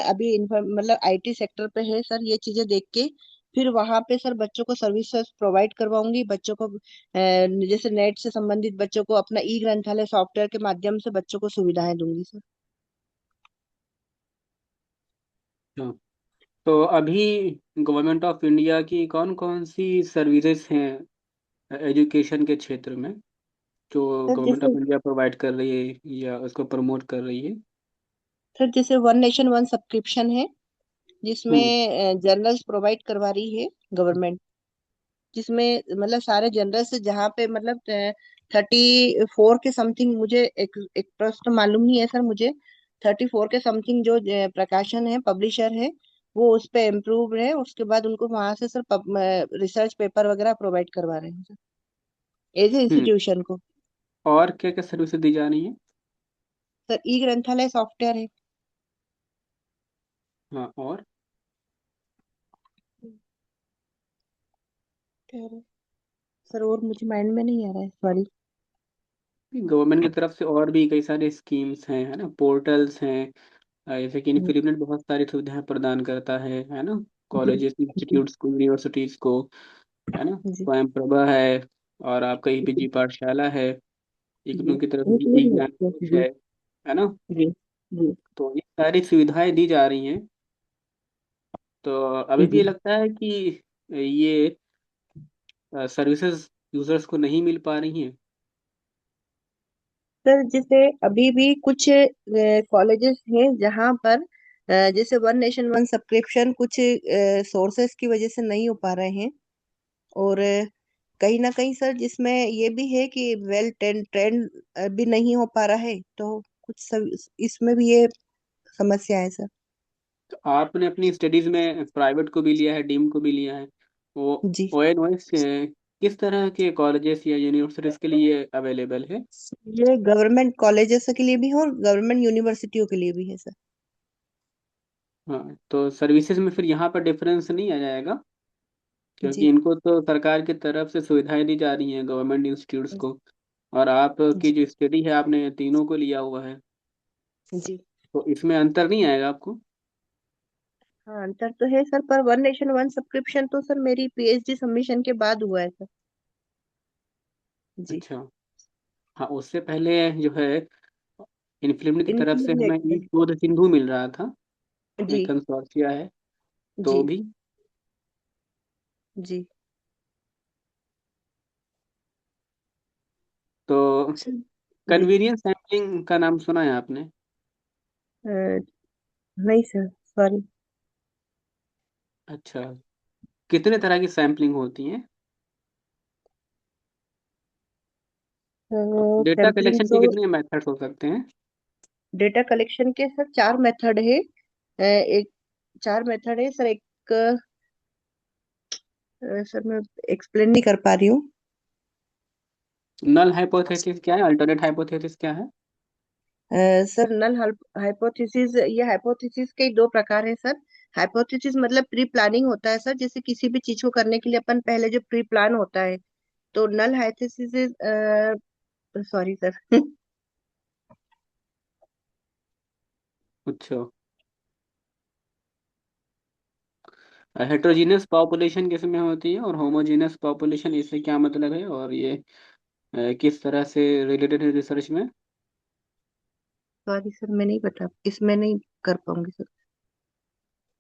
अभी मतलब आईटी सेक्टर पे है सर, ये चीजें देख के फिर वहां पे सर बच्चों को सर्विसेज प्रोवाइड करवाऊंगी। बच्चों को जैसे नेट से संबंधित बच्चों को अपना ई ग्रंथालय सॉफ्टवेयर के माध्यम से बच्चों को सुविधाएं दूंगी सर। अच्छा, तो अभी गवर्नमेंट ऑफ इंडिया की कौन कौन सी सर्विसेज हैं एजुकेशन के क्षेत्र में, जो सर गवर्नमेंट जैसे ऑफ इंडिया प्रोवाइड कर रही है या उसको प्रमोट कर रही है? सर जैसे वन नेशन वन सब्सक्रिप्शन है, हम्म। जिसमें जर्नल्स प्रोवाइड करवा रही है गवर्नमेंट, जिसमें मतलब सारे जर्नल्स जहाँ पे मतलब 34 के समथिंग, मुझे एक ट्रस्ट मालूम नहीं है सर मुझे, 34 के समथिंग जो प्रकाशन है, पब्लिशर है, वो उस पे इम्प्रूव है। उसके बाद उनको वहां से सर रिसर्च पेपर वगैरह प्रोवाइड करवा रहे हैं sir as a hmm. Institution को। और क्या क्या सर्विसेज दी जा रही हैं? सर ई ग्रंथालय सॉफ्टवेयर है। हाँ, और सर और मुझे माइंड में नहीं आ रहा है, सॉरी। गवर्नमेंट की तरफ से और भी कई सारे स्कीम्स हैं, है ना, पोर्टल्स हैं। जैसे कि इन्फीनियट बहुत सारी सुविधाएं प्रदान करता है ना, जी कॉलेजेस जी इंस्टीट्यूट्स को, यूनिवर्सिटीज को, है ना। जी स्वयं प्रभा है, और आपका ही जी जी पाठशाला है, जी इग्नू की तरफ जी ई ज्ञान कोश जी है ना। जी जी तो ये सारी सुविधाएं दी जा रही हैं। तो अभी भी ये जी लगता है कि ये सर्विसेज यूजर्स को नहीं मिल पा रही हैं? सर जैसे अभी भी कुछ कॉलेजेस हैं जहाँ पर जैसे वन नेशन वन सब्सक्रिप्शन कुछ सोर्सेस की वजह से नहीं हो पा रहे हैं। और कहीं ना कहीं सर जिसमें ये भी है कि वेल ट्रेंड ट्रेंड भी नहीं हो पा रहा है, तो कुछ सब इसमें भी ये समस्या है सर। तो आपने अपनी स्टडीज में प्राइवेट को भी लिया है, डीम को भी लिया है, वो जी। ओ एन वाइस किस तरह के कॉलेजेस या यूनिवर्सिटीज के लिए अवेलेबल है? ये गवर्नमेंट कॉलेजेस के लिए भी है और गवर्नमेंट यूनिवर्सिटियों के लिए भी है सर। हाँ, तो सर्विसेज में फिर यहाँ पर डिफरेंस नहीं आ जाएगा? क्योंकि जी इनको तो सरकार की तरफ से सुविधाएं दी जा रही हैं गवर्नमेंट इंस्टीट्यूट्स को, और आपकी जी जो स्टडी है आपने तीनों को लिया हुआ है, जी। तो इसमें अंतर नहीं आएगा आपको? हाँ अंतर तो है सर, पर वन नेशन वन सब्सक्रिप्शन तो सर मेरी पीएचडी सबमिशन के बाद हुआ है सर। जी। अच्छा। हाँ, उससे पहले जो है इन्फ्लेमेंट की तरफ से हमें इंटरमीडिएट ई शोध सिंधु मिल रहा था, जी एक कंसोर्टिया है, तो जी भी। जी तो सर। जी कन्वीनियंस सैम्पलिंग का नाम सुना है आपने? नहीं सर, सॉरी। अच्छा, कितने तरह की सैम्पलिंग होती है? डेटा सैम्पलिंग कलेक्शन के तो कितने मेथड्स हो सकते हैं? डेटा कलेक्शन के सर चार मेथड है। एक चार मेथड है सर। एक सर मैं एक्सप्लेन नहीं कर पा रही हूँ। नल हाइपोथेसिस क्या है, अल्टरनेट हाइपोथेसिस क्या है? सर नल हाइपोथेसिस, ये हाइपोथेसिस के दो प्रकार है सर। हाइपोथेसिस मतलब प्री प्लानिंग होता है सर, जैसे किसी भी चीज को करने के लिए अपन पहले जो प्री प्लान होता है। तो नल हाइपोथेसिस, सॉरी सर। अच्छा, हेट्रोजीनियस पॉपुलेशन किस में होती है, और होमोजीनियस पॉपुलेशन, इससे क्या मतलब है, और ये किस तरह से रिलेटेड है रिसर्च में? सॉरी सर, मैं नहीं बता, इसमें नहीं कर पाऊंगी सर।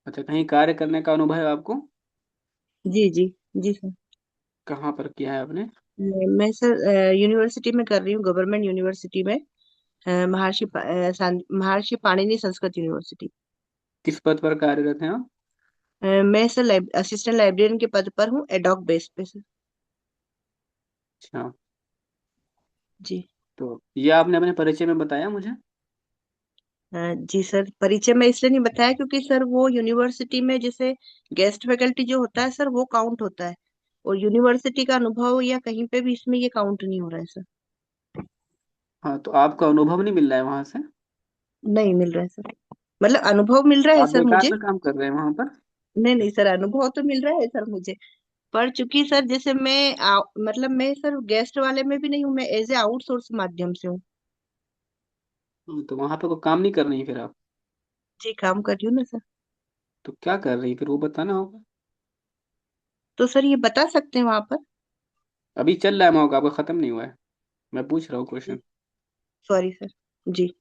अच्छा, कहीं कार्य करने का अनुभव है आपको? जी जी जी सर। कहाँ पर किया है आपने? मैं सर यूनिवर्सिटी में कर रही हूँ, गवर्नमेंट यूनिवर्सिटी में, महर्षि पाणिनि संस्कृत यूनिवर्सिटी। किस पद पर कार्यरत हैं आप? मैं सर असिस्टेंट लाइब्रेरियन के पद पर हूँ, एडॉक बेस पे सर। अच्छा, जी। तो ये आपने अपने परिचय में बताया मुझे? जी सर, परिचय में इसलिए नहीं बताया क्योंकि सर वो यूनिवर्सिटी में जैसे गेस्ट फैकल्टी जो होता है सर वो काउंट होता है, और यूनिवर्सिटी का अनुभव या कहीं पे भी इसमें ये काउंट नहीं हो रहा है सर। हाँ, तो आपका अनुभव नहीं मिल रहा है वहां से? नहीं मिल रहा है सर, मतलब अनुभव मिल रहा है आप सर बेकार मुझे। में काम कर रहे हैं वहां पर। नहीं नहीं सर, अनुभव तो मिल रहा है सर मुझे। पर चूंकि सर जैसे मतलब मैं सर गेस्ट वाले में भी नहीं हूँ, मैं एज ए आउटसोर्स माध्यम से हूँ। तो वहां पर कोई काम नहीं कर रही फिर आप? जी काम कर रही हूँ ना सर। तो क्या कर रही फिर वो बताना होगा। तो सर ये बता सकते हैं वहां पर। अभी चल रहा है मौका, आपका खत्म नहीं हुआ है। मैं पूछ रहा हूँ क्वेश्चन। Sorry sir. जी।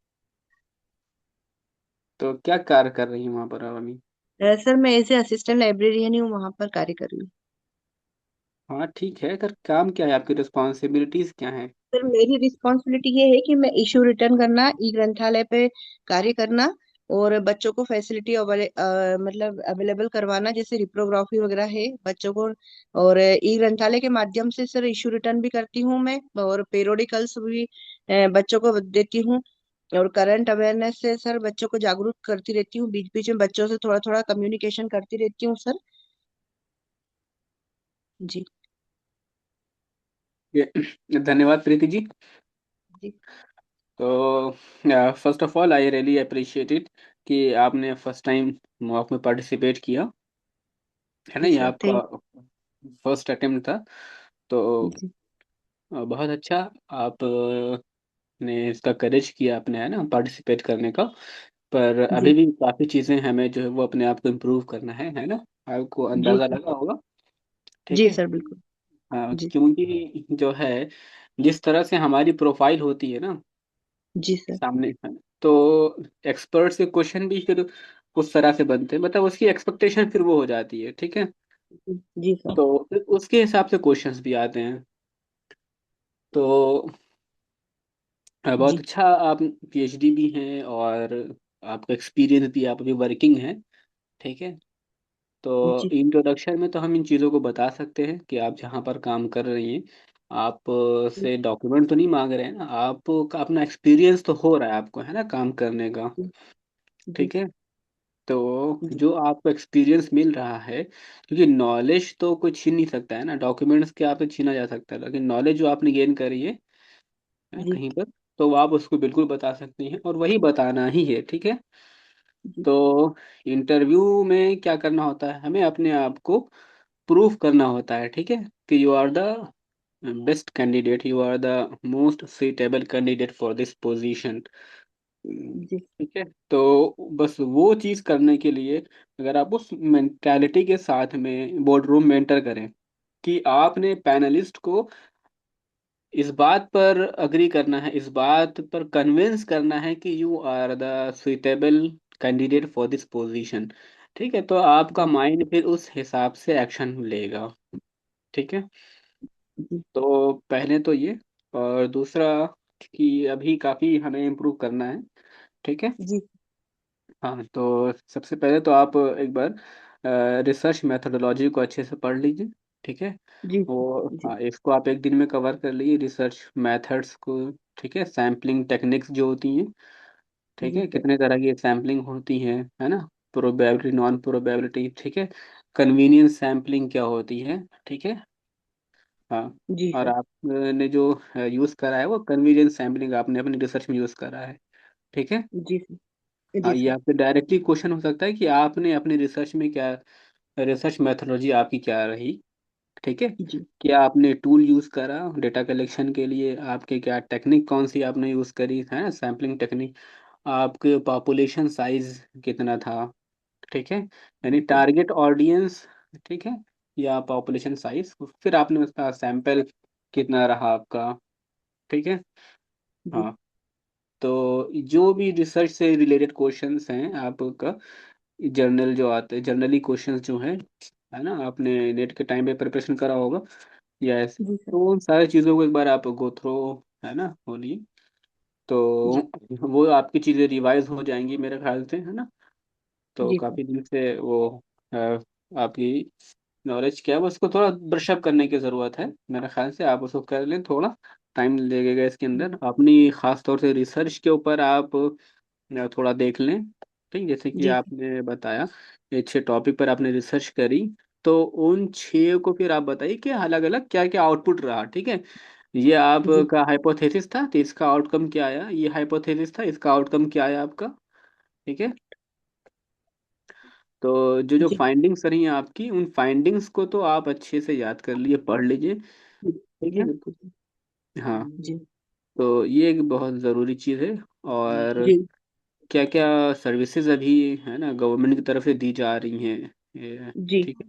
तो क्या कार्य कर रही है वहां पर आप अभी? सर मैं एज ए असिस्टेंट लाइब्रेरियन ही हूँ, वहां पर कार्य कर रही हूँ। हाँ ठीक है, अगर काम क्या है, आपकी रिस्पॉन्सिबिलिटीज क्या है? सर मेरी रिस्पॉन्सिबिलिटी ये है कि मैं इशू रिटर्न करना, ई ग्रंथालय पे कार्य करना, और बच्चों को फैसिलिटी मतलब अवेलेबल करवाना, जैसे रिप्रोग्राफी वगैरह है बच्चों को। और ई ग्रंथालय के माध्यम से सर इशू रिटर्न भी करती हूँ मैं, और पेरियोडिकल्स भी बच्चों को देती हूँ। और करंट अवेयरनेस से सर बच्चों को जागरूक करती रहती हूँ, बीच बीच में बच्चों से थोड़ा थोड़ा कम्युनिकेशन करती रहती हूँ सर। जी। धन्यवाद प्रीति जी। जी। तो first of all I really appreciate it कि आपने फर्स्ट टाइम मॉक में पार्टिसिपेट किया, है ना? जी ये सर, आपका थैंक फर्स्ट अटेम्प्ट था। तो जी। बहुत अच्छा। आप ने इसका करेज किया आपने, है ना, पार्टिसिपेट करने का। पर अभी जी। भी काफ़ी चीज़ें हमें जो है वो अपने आप को इम्प्रूव करना है ना? आपको जी अंदाज़ा सर। लगा होगा। ठीक जी है। सर बिल्कुल। हाँ, जी। क्योंकि जो है जिस तरह से हमारी प्रोफाइल होती है ना जी सर। सामने, है ना, तो एक्सपर्ट से क्वेश्चन भी फिर उस तरह से बनते हैं, मतलब उसकी एक्सपेक्टेशन फिर वो हो जाती है। ठीक है। जी सर। तो फिर उसके हिसाब से क्वेश्चंस भी आते हैं। तो बहुत जी। अच्छा। आप पीएचडी भी हैं और आपका एक्सपीरियंस भी, आप अभी वर्किंग हैं। ठीक है। तो जी। इंट्रोडक्शन में तो हम इन चीज़ों को बता सकते हैं कि आप जहाँ पर काम कर रही हैं, आप से डॉक्यूमेंट तो नहीं मांग रहे हैं ना, आपका अपना एक्सपीरियंस तो हो रहा है आपको, है ना, काम करने का। जी। जी। ठीक है। तो जी। जो आपको एक्सपीरियंस मिल रहा है, क्योंकि नॉलेज तो कोई छीन नहीं सकता है ना, डॉक्यूमेंट्स के आपसे छीना जा सकता है, लेकिन नॉलेज जो आपने गेन करी है जी। कहीं पर, तो वो आप उसको बिल्कुल बता सकती हैं और वही बताना ही है। ठीक है। जी। तो इंटरव्यू में क्या करना होता है, हमें अपने आप को प्रूफ करना होता है। ठीक है, कि you are the best candidate, you are the most suitable candidate for this position. जी। ठीक है। तो बस वो चीज़ करने के लिए अगर आप उस मेंटालिटी के साथ में बोर्ड रूम में एंटर करें कि आपने पैनलिस्ट को इस बात पर अग्री करना है, इस बात पर कन्विंस करना है कि you are the suitable candidate for this position. ठीक है, तो आपका जी। माइंड फिर उस हिसाब से एक्शन लेगा। ठीक है। जी। तो पहले तो ये, और दूसरा कि अभी काफ़ी हमें इम्प्रूव करना है। ठीक है। जी। हाँ, तो सबसे पहले तो आप एक बार रिसर्च मेथोडोलॉजी को अच्छे से पढ़ लीजिए। ठीक है। जी। वो जी। हाँ, इसको आप एक दिन में कवर कर लीजिए, रिसर्च मेथड्स को। ठीक है, सैम्पलिंग टेक्निक्स जो होती हैं, ठीक जी है, सर। कितने तरह की सैम्पलिंग होती है ना? Probability, non probability. ठीक है। कन्वीनियंस सैम्पलिंग क्या होती है? ठीक है। हाँ। जी और सर। आपने जो यूज़ करा है वो कन्वीनियंस सैम्पलिंग आपने अपनी रिसर्च में यूज़ करा है। ठीक है। जी सर। हाँ, जी ये सर। आपसे डायरेक्टली क्वेश्चन हो सकता है कि आपने अपनी रिसर्च में क्या, रिसर्च मेथोडोलॉजी आपकी क्या रही। ठीक है। जी। क्या आपने टूल यूज़ करा डेटा कलेक्शन के लिए, आपके क्या टेक्निक कौन सी आपने यूज़ करी है ना, सैम्पलिंग टेक्निक। आपके पॉपुलेशन साइज कितना था? ठीक है, यानी जी सर। Target audience. ठीक है, या पॉपुलेशन साइज, फिर आपने उसका सैंपल कितना रहा आपका। ठीक है। जी। हाँ, तो जो भी रिसर्च से रिलेटेड क्वेश्चंस हैं आपका, जर्नल जो आते हैं, जर्नली क्वेश्चंस जो हैं, है ना, आपने नेट के टाइम पे प्रिपरेशन करा होगा या ऐसे, जी सर। तो उन सारी चीज़ों को एक बार आप गो थ्रो, है ना, होलिए। तो जी। वो आपकी चीज़ें रिवाइज हो जाएंगी मेरे ख्याल से, है ना? तो जी सर। काफ़ी दिन से वो आपकी नॉलेज क्या है उसको थोड़ा ब्रशअप करने की ज़रूरत है, मेरे ख्याल से आप उसको कर लें, थोड़ा टाइम लगेगा इसके अंदर। अपनी खास तौर से रिसर्च के ऊपर आप थोड़ा देख लें। ठीक, जैसे कि जी आपने बताया ये 6 टॉपिक पर आपने रिसर्च करी, तो उन 6 को फिर आप बताइए कि अलग अलग क्या क्या आउटपुट रहा। ठीक है, ये जी आपका हाइपोथेसिस था तो इसका आउटकम क्या आया, ये हाइपोथेसिस था इसका आउटकम क्या आया आपका। ठीक है, तो जो जो जी फाइंडिंग्स रही हैं आपकी, उन फाइंडिंग्स को तो आप अच्छे से याद कर लिए, पढ़ लीजिए। ठीक जी है, बिल्कुल। हाँ, जी तो ये एक बहुत ज़रूरी चीज़ है। और जी क्या क्या सर्विसेज अभी है ना गवर्नमेंट की तरफ से दी जा रही हैं ये। जी ठीक है,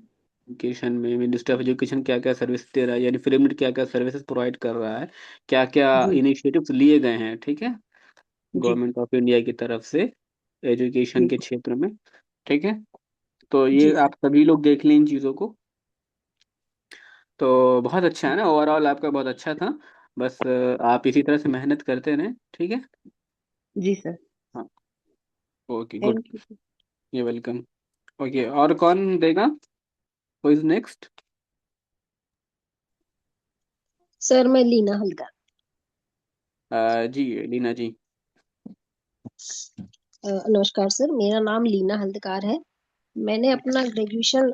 एजुकेशन में मिनिस्टर ऑफ एजुकेशन क्या क्या सर्विस दे रहा है, यानी फ्री में क्या क्या सर्विसेज प्रोवाइड कर रहा है, क्या क्या जी इनिशिएटिव्स लिए गए हैं। ठीक है, जी गवर्नमेंट ऑफ इंडिया की तरफ से एजुकेशन के बिल्कुल। क्षेत्र में। ठीक है, तो ये जी सर। आप सभी लोग देख लें इन चीज़ों को। तो बहुत अच्छा है ना, ओवरऑल आपका बहुत अच्छा था। बस आप इसी तरह से मेहनत करते रहें। ठीक है, जी सर। हाँ, ओके, गुड, थैंक यू। ये वेलकम। ओके, और कौन देगा, हु इज नेक्स्ट? सर मैं लीना हल्दार। जी लीना जी। नमस्कार सर, मेरा नाम लीना हल्दकार है। मैंने अपना ग्रेजुएशन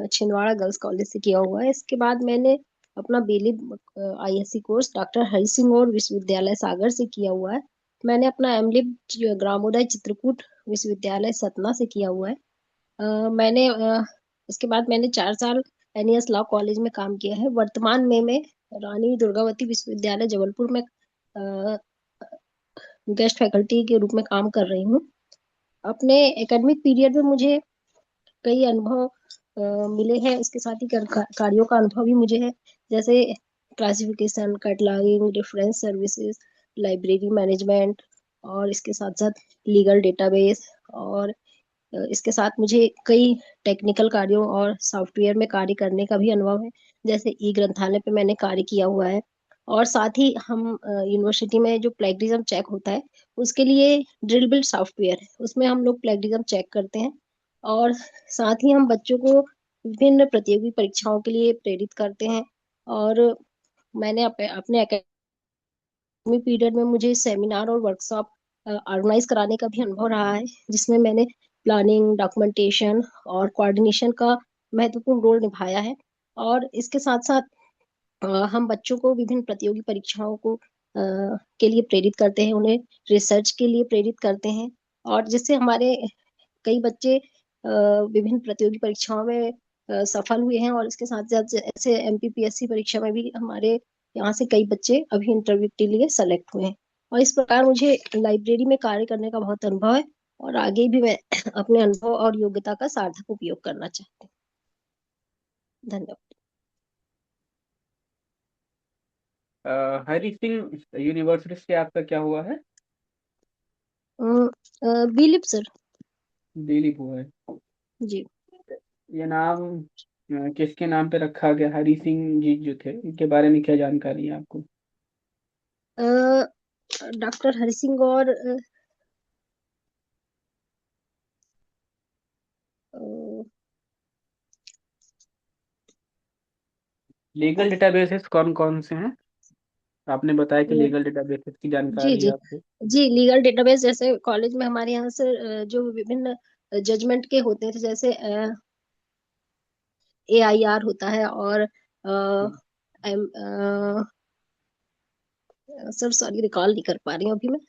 छिंदवाड़ा गर्ल्स कॉलेज से किया हुआ है। इसके बाद मैंने अपना BLib ISC course doctor Hari Singh और विश्वविद्यालय सागर से किया हुआ है। मैंने अपना एमलिब ग्रामोदय चित्रकूट विश्वविद्यालय सतना से किया हुआ है। मैंने इसके बाद मैंने 4 साल एनईएस लॉ कॉलेज में काम किया है। वर्तमान में मैं रानी दुर्गावती विश्वविद्यालय जबलपुर में गेस्ट फैकल्टी के रूप में काम कर रही हूँ। अपने एकेडमिक पीरियड में मुझे कई अनुभव मिले हैं। इसके साथ ही कार्यों का अनुभव भी मुझे है, जैसे classification, cataloguing, reference services, library management, और इसके साथ साथ लीगल डेटाबेस। और इसके साथ मुझे कई टेक्निकल कार्यों और सॉफ्टवेयर में कार्य करने का भी अनुभव है, जैसे ई ग्रंथालय पे मैंने कार्य किया हुआ है। और साथ ही हम यूनिवर्सिटी में जो प्लेगरिज्म चेक होता है, उसके लिए ड्रिल बिल्ड सॉफ्टवेयर है, उसमें हम लोग प्लेगरिज्म चेक करते हैं। और साथ ही हम बच्चों को विभिन्न प्रतियोगी परीक्षाओं के लिए प्रेरित करते हैं। और मैंने अपने एकेडमिक पीरियड में मुझे सेमिनार और वर्कशॉप ऑर्गेनाइज कराने का भी अनुभव रहा है, जिसमें मैंने प्लानिंग, डॉक्यूमेंटेशन और कोऑर्डिनेशन का महत्वपूर्ण रोल निभाया है। और इसके साथ साथ हम बच्चों को विभिन्न प्रतियोगी परीक्षाओं को के लिए प्रेरित करते हैं, उन्हें रिसर्च के लिए प्रेरित करते हैं। और जिससे हमारे कई बच्चे विभिन्न प्रतियोगी परीक्षाओं में सफल हुए हैं। और इसके साथ साथ ऐसे एमपीपीएससी परीक्षा में भी हमारे यहाँ से कई बच्चे अभी इंटरव्यू के लिए सेलेक्ट हुए हैं। और इस प्रकार मुझे लाइब्रेरी में कार्य करने का बहुत अनुभव है, और आगे भी मैं अपने अनुभव और योग्यता का सार्थक उपयोग करना चाहती हूँ। धन्यवाद। हरी सिंह यूनिवर्सिटी से आपका क्या हुआ है? Belief sir. दिलीप हुआ है। जी। ये नाम किसके नाम पे रखा गया, हरी सिंह जी जो थे इनके बारे में क्या जानकारी है आपको? डॉक्टर हरि सिंह और अ, लीगल डेटाबेसेस कौन कौन से हैं? आपने बताया कि लीगल डेटाबेसेस की जी जानकारी है जी आपको। जी, लीगल डेटाबेस जैसे कॉलेज में हमारे यहाँ से जो विभिन्न जजमेंट के होते थे, जैसे एआईआर होता है, और हम्म, सर सॉरी, रिकॉल नहीं कर पा रही हूँ अभी मैं।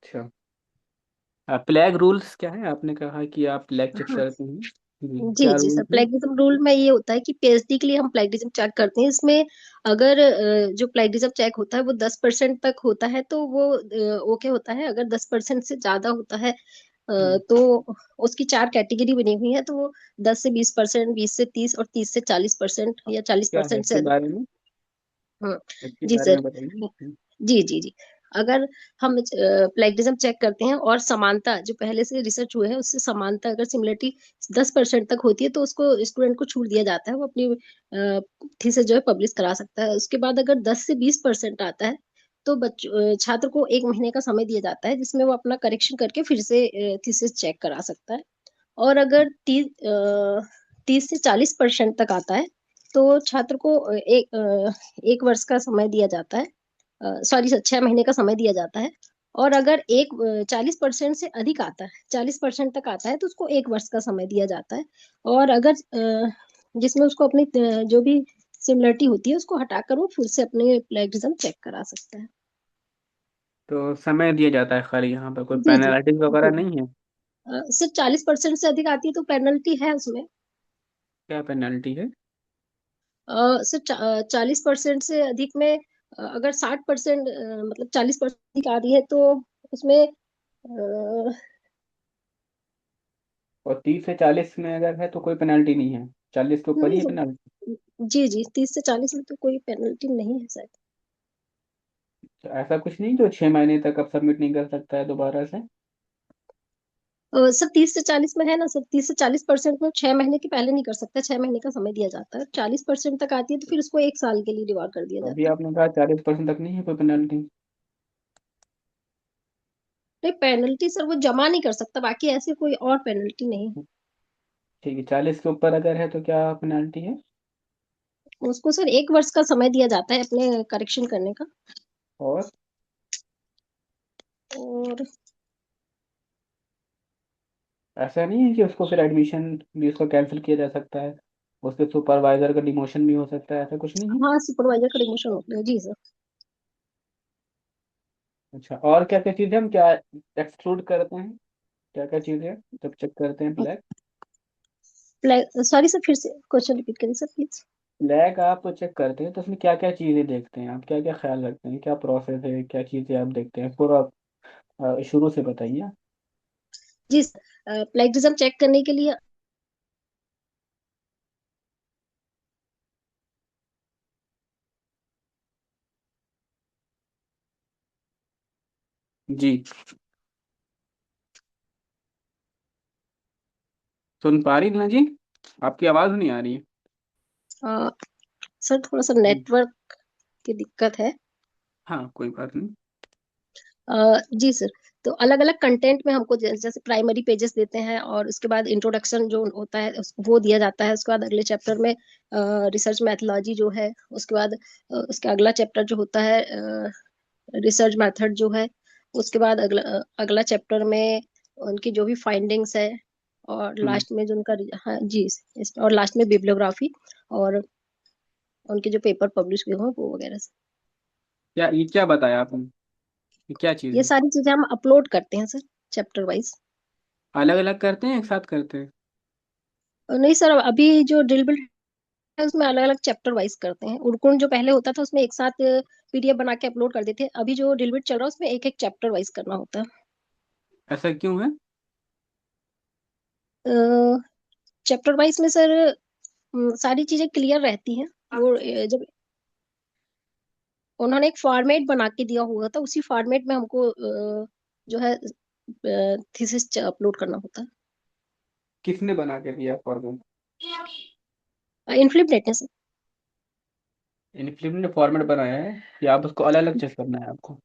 अच्छा, प्लेग रूल्स क्या है? आपने कहा कि आप प्लेग चेक हाँ करते हैं। जी क्या जी सर, रूल्स हैं? प्लेगरिज्म रूल में ये होता है कि पीएचडी के लिए हम प्लेगरिज्म चेक करते हैं। इसमें अगर जो प्लेगरिज्म चेक होता है वो 10% तक होता है तो वो ओके होता है। अगर 10% से ज्यादा होता है हम्म, तो उसकी 4 कैटेगरी बनी हुई है, तो वो 10 से 20%, 20 से 30, और 30 से 40% या चालीस क्या है परसेंट से इसके अधिक। बारे में, हाँ इसके जी बारे सर। में बताइए। जी जी जी, अगर हम प्लेगरिज्म चेक करते हैं और समानता जो पहले से रिसर्च हुए हैं उससे समानता अगर सिमिलरिटी 10% तक होती है, तो उसको स्टूडेंट को छूट दिया जाता है, वो अपनी थीसिस जो है पब्लिश करा सकता है। उसके बाद अगर 10 से 20% आता है, तो छात्र को 1 महीने का समय दिया जाता है, जिसमें वो अपना करेक्शन करके फिर से थीसिस चेक करा सकता है। और अगर 30 से 40% तक आता है तो छात्र को एक वर्ष का समय दिया जाता है, सॉरी 6 महीने का समय दिया जाता है। और अगर 40% से अधिक आता है, 40% तक आता है तो उसको एक वर्ष का समय दिया जाता है। और अगर जिसमें उसको अपनी जो भी सिमिलरिटी होती है उसको हटाकर वो फिर से अपने प्लेगरिज्म चेक करा सकता है। तो समय दिया जाता है खाली, यहाँ पर कोई जी जी पेनल्टीज वगैरह जी। नहीं है? सिर्फ 40% से अधिक आती है तो पेनल्टी है उसमें। क्या पेनल्टी है? सिर्फ 40% से अधिक में, अगर 60% मतलब 40% आ रही है तो उसमें अ, और 30 से 40 में अगर है तो कोई पेनल्टी नहीं है? 40 के ऊपर ही नहीं है पेनल्टी? जी जी, 30 से 40 में तो कोई पेनल्टी नहीं है शायद। तो ऐसा कुछ नहीं जो 6 महीने तक अब सबमिट नहीं कर सकता है दोबारा से? सर 30 से 40 में है ना सर, 30 से 40% में 6 महीने के पहले नहीं कर सकता, 6 महीने का समय दिया जाता है। 40% तक आती है तो फिर उसको एक साल के लिए रिवार्ड कर दिया तो अभी जाता है। आपने कहा 40% तक नहीं है कोई पेनल्टी। नहीं, पेनल्टी सर वो जमा नहीं कर सकता, बाकी ऐसे कोई और पेनल्टी नहीं है। ठीक है, 40 के ऊपर अगर है तो क्या पेनल्टी है? उसको सर एक वर्ष का समय दिया जाता है अपने करेक्शन करने का। और और ऐसा नहीं है कि उसको फिर एडमिशन भी उसका कैंसिल किया जा सकता है, उसके सुपरवाइजर का डिमोशन भी हो सकता है, ऐसा कुछ नहीं है? हाँ, सुपरवाइजर का डिमोशन होता है जी सर। अच्छा, और क्या क्या चीज़ें हम क्या एक्सक्लूड करते हैं? क्या क्या चीज़ें जब चेक करते हैं फ्लैग? सॉरी सर, फिर से क्वेश्चन रिपीट करिए सर प्लीज। फ्लैग आप चेक करते हैं तो उसमें क्या क्या चीज़ें देखते हैं, आप क्या क्या ख्याल रखते हैं, क्या प्रोसेस है, क्या चीज़ें आप देखते हैं पूरा? शुरू से बताइए। जी सर, प्लेगरिज्म चेक करने के लिए जी, सुन पा रही ना जी? आपकी आवाज़ नहीं आ रही है। अ, सर थोड़ा सा जी। नेटवर्क की दिक्कत है। हाँ, कोई बात नहीं। जी सर, तो अलग अलग कंटेंट में हमको जैसे प्राइमरी पेजेस देते हैं और उसके बाद इंट्रोडक्शन जो होता है वो दिया जाता है। उसके बाद अगले चैप्टर में रिसर्च मैथोलॉजी जो है, उसके बाद उसका अगला चैप्टर जो होता है रिसर्च मेथड जो है, उसके बाद अगला चैप्टर में उनकी जो भी फाइंडिंग्स है, और हम्म। लास्ट में जो उनका, हाँ जी, और लास्ट में बिब्लियोग्राफी और उनके जो पेपर पब्लिश हुए हों वो वगैरह से। क्या ये क्या बताया आपने, ये क्या चीज़ ये है? सारी चीजें हम अपलोड करते हैं सर, चैप्टर वाइज। अलग अलग करते हैं एक साथ करते हैं? नहीं सर, अभी जो ड्रिल बिल है उसमें अलग अलग चैप्टर वाइज करते हैं। उर्कुण जो पहले होता था उसमें एक साथ पीडीएफ बना के अपलोड कर देते हैं। अभी जो ड्रिल बिट चल रहा है उसमें एक एक चैप्टर वाइज करना होता ऐसा क्यों है? है। चैप्टर वाइज में सर सारी चीजें क्लियर रहती हैं। वो जब उन्होंने एक फॉर्मेट बना के दिया हुआ था उसी फॉर्मेट में हमको जो है थीसिस अपलोड करना होता किसने बना के दिया फॉर्मेट? है। इनफ्लिप नेट से। इन फिल्म ने फॉर्मेट बनाया है या आप उसको अलग अलग चेक करना है आपको?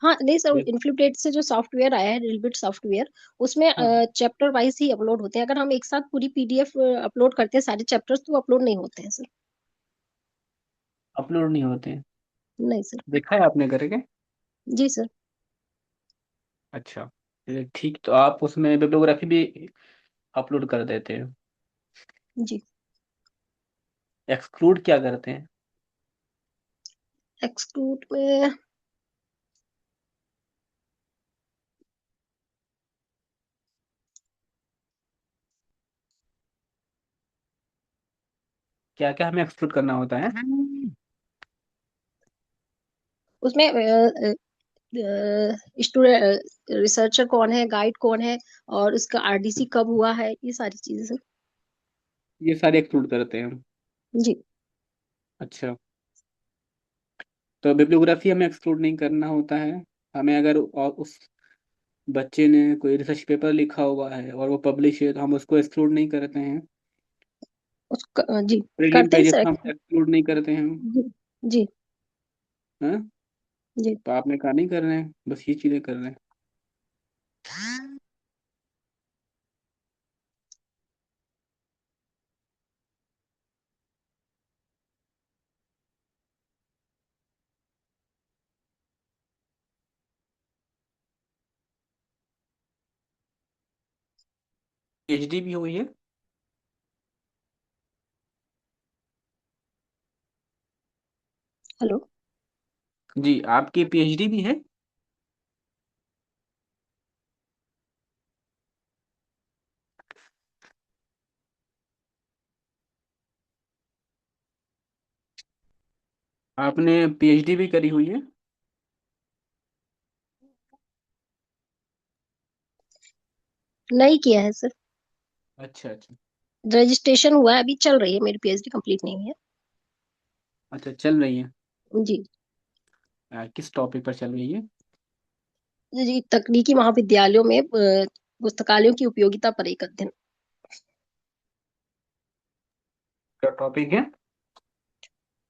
हाँ नहीं सर, ये- इनफ्लिपडेट से जो सॉफ्टवेयर आया है, रिलबिट सॉफ्टवेयर, उसमें हाँ, चैप्टर वाइज ही अपलोड होते हैं। अगर हम एक साथ पूरी पीडीएफ अपलोड करते हैं सारे चैप्टर्स तो अपलोड नहीं होते हैं सर। अपलोड नहीं होते हैं? नहीं सर। देखा है आपने करके? जी सर। अच्छा, ये ठीक, तो आप उसमें बिब्लियोग्राफी भी अपलोड कर देते हैं? जी। एक्सक्लूड क्या करते हैं? एक्सक्लूड में क्या क्या हमें एक्सक्लूड करना होता है? उसमें स्टूडेंट रिसर्चर कौन है, गाइड कौन है, और उसका आरडीसी कब हुआ है, ये सारी चीजें सर। ये सारे एक्सक्लूड करते हैं हम? जी। अच्छा, तो बिब्लियोग्राफी हमें एक्सक्लूड नहीं करना होता है। हमें अगर और उस बच्चे ने कोई रिसर्च पेपर लिखा हुआ है और वो पब्लिश है तो हम उसको एक्सक्लूड नहीं करते हैं? उसका जी प्रीलिम करते हैं पेजेस सर। को हम एक्सक्लूड नहीं करते हैं? जी जी हाँ? जी। तो आपने कहा नहीं कर रहे हैं, बस ये चीज़ें कर रहे हैं। पीएचडी भी हुई है? हेलो। जी, आपकी पीएचडी भी है? आपने पीएचडी भी करी हुई है? नहीं किया है सर। अच्छा अच्छा। रजिस्ट्रेशन हुआ है, अभी चल रही है, मेरी पीएचडी कंप्लीट नहीं हुई अच्छा, चल रही है। है जी। किस टॉपिक पर चल रही है? जी, तकनीकी महाविद्यालयों में पुस्तकालयों की उपयोगिता पर एक अध्ययन। क्या टॉपिक है?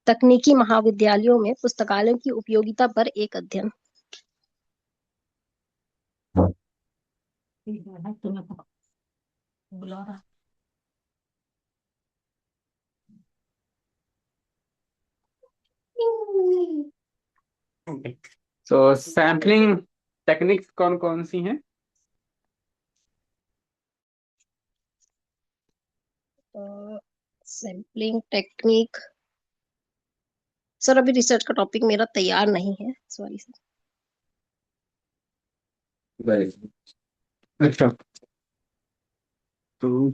तकनीकी महाविद्यालयों में पुस्तकालयों की उपयोगिता पर एक अध्ययन। तो सैम्पलिंग टेक्निक्स कौन कौन सी हैं? सैम्पलिंग टेक्निक, सर अभी रिसर्च का टॉपिक मेरा तैयार नहीं है, सॉरी सर। Very good. अच्छा, तो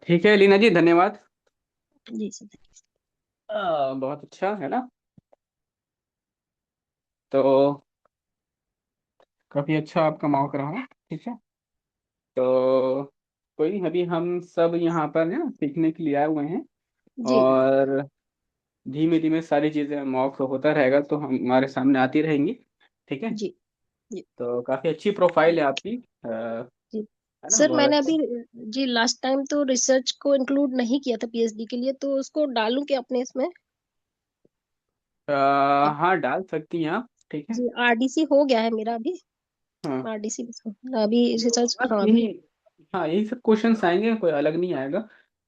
ठीक है लीना जी, धन्यवाद। जी सर। बहुत अच्छा है ना। तो काफी अच्छा आपका मौका रहा। ठीक है, तो कोई नहीं, अभी हम सब यहाँ पर ना सीखने के लिए आए हुए हैं। जी और धीमे धीमे सारी चीज़ें मौक होता रहेगा तो हम हमारे सामने आती रहेंगी। ठीक है, जी जी तो काफ़ी अच्छी प्रोफाइल है आपकी। जी। है ना, सर बहुत मैंने अच्छा। अभी, जी लास्ट टाइम तो रिसर्च को इंक्लूड नहीं किया था पीएचडी के लिए, तो उसको डालूं क्या अपने इसमें? हाँ, डाल सकती हैं आप। ठीक है। जी, आरडीसी हो गया है मेरा अभी। हाँ, आरडीसी अभी तो रिसर्च, बस हाँ यही। अभी। हाँ, यही सब क्वेश्चंस आएंगे, कोई अलग नहीं आएगा।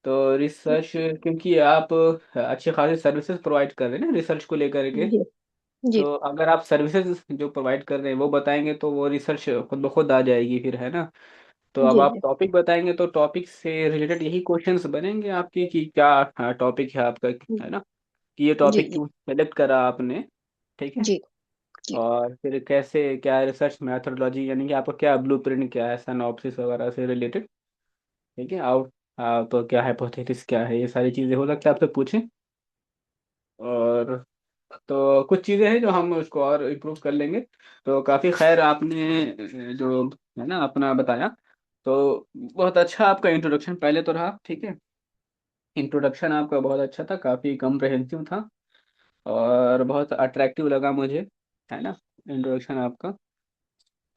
तो रिसर्च, क्योंकि आप अच्छे खासे सर्विसेज प्रोवाइड कर रहे हैं ना रिसर्च को लेकर के। जी जी तो अगर आप सर्विसेज जो प्रोवाइड कर रहे हैं वो बताएंगे तो वो रिसर्च खुद ब खुद आ जाएगी फिर, है ना। तो अब जी आप जी टॉपिक बताएंगे तो टॉपिक से रिलेटेड यही क्वेश्चंस बनेंगे आपके कि क्या टॉपिक है आपका, है ना। कि ये जी टॉपिक जी क्यों सेलेक्ट करा आपने। ठीक है। जी जी और फिर कैसे, क्या रिसर्च मैथोडोलॉजी, यानी कि आपका क्या ब्लूप्रिंट क्या है सिनॉप्सिस वगैरह से रिलेटेड। ठीक है। आउट आप क्या हाइपोथेसिस क्या है, ये सारी चीज़ें हो सकता है आपसे पूछें। और तो कुछ चीज़ें हैं जो हम उसको और इम्प्रूव कर लेंगे। तो काफ़ी खैर आपने जो है ना अपना बताया। तो बहुत अच्छा आपका इंट्रोडक्शन पहले तो रहा। ठीक है, इंट्रोडक्शन आपका बहुत अच्छा था, काफ़ी कम्प्रहेंसिव था। और बहुत अट्रैक्टिव लगा मुझे, है ना, इंट्रोडक्शन आपका।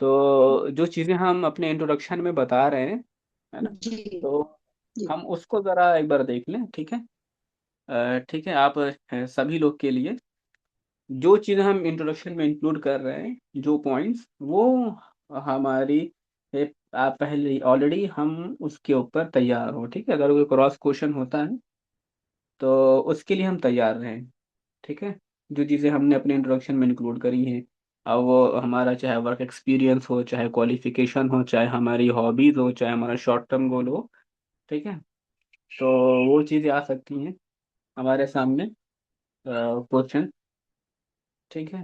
तो जो चीज़ें हम अपने इंट्रोडक्शन में बता रहे हैं, है ना, जी तो जी हम उसको ज़रा एक बार देख लें। ठीक है। ठीक है, आप सभी लोग के लिए जो चीज़ हम इंट्रोडक्शन में इंक्लूड कर रहे हैं, जो पॉइंट्स वो हमारी आप पहले ऑलरेडी हम उसके ऊपर तैयार हो। ठीक है, अगर कोई क्रॉस क्वेश्चन होता है तो उसके लिए हम तैयार रहें। ठीक है, जो चीज़ें हमने अपने इंट्रोडक्शन में इंक्लूड करी हैं, अब वो हमारा चाहे वर्क एक्सपीरियंस हो, चाहे क्वालिफिकेशन हो, चाहे हमारी हॉबीज़ हो, चाहे हमारा शॉर्ट टर्म गोल हो। ठीक है, तो वो चीज़ें आ सकती हैं हमारे सामने क्वेश्चन। ठीक है,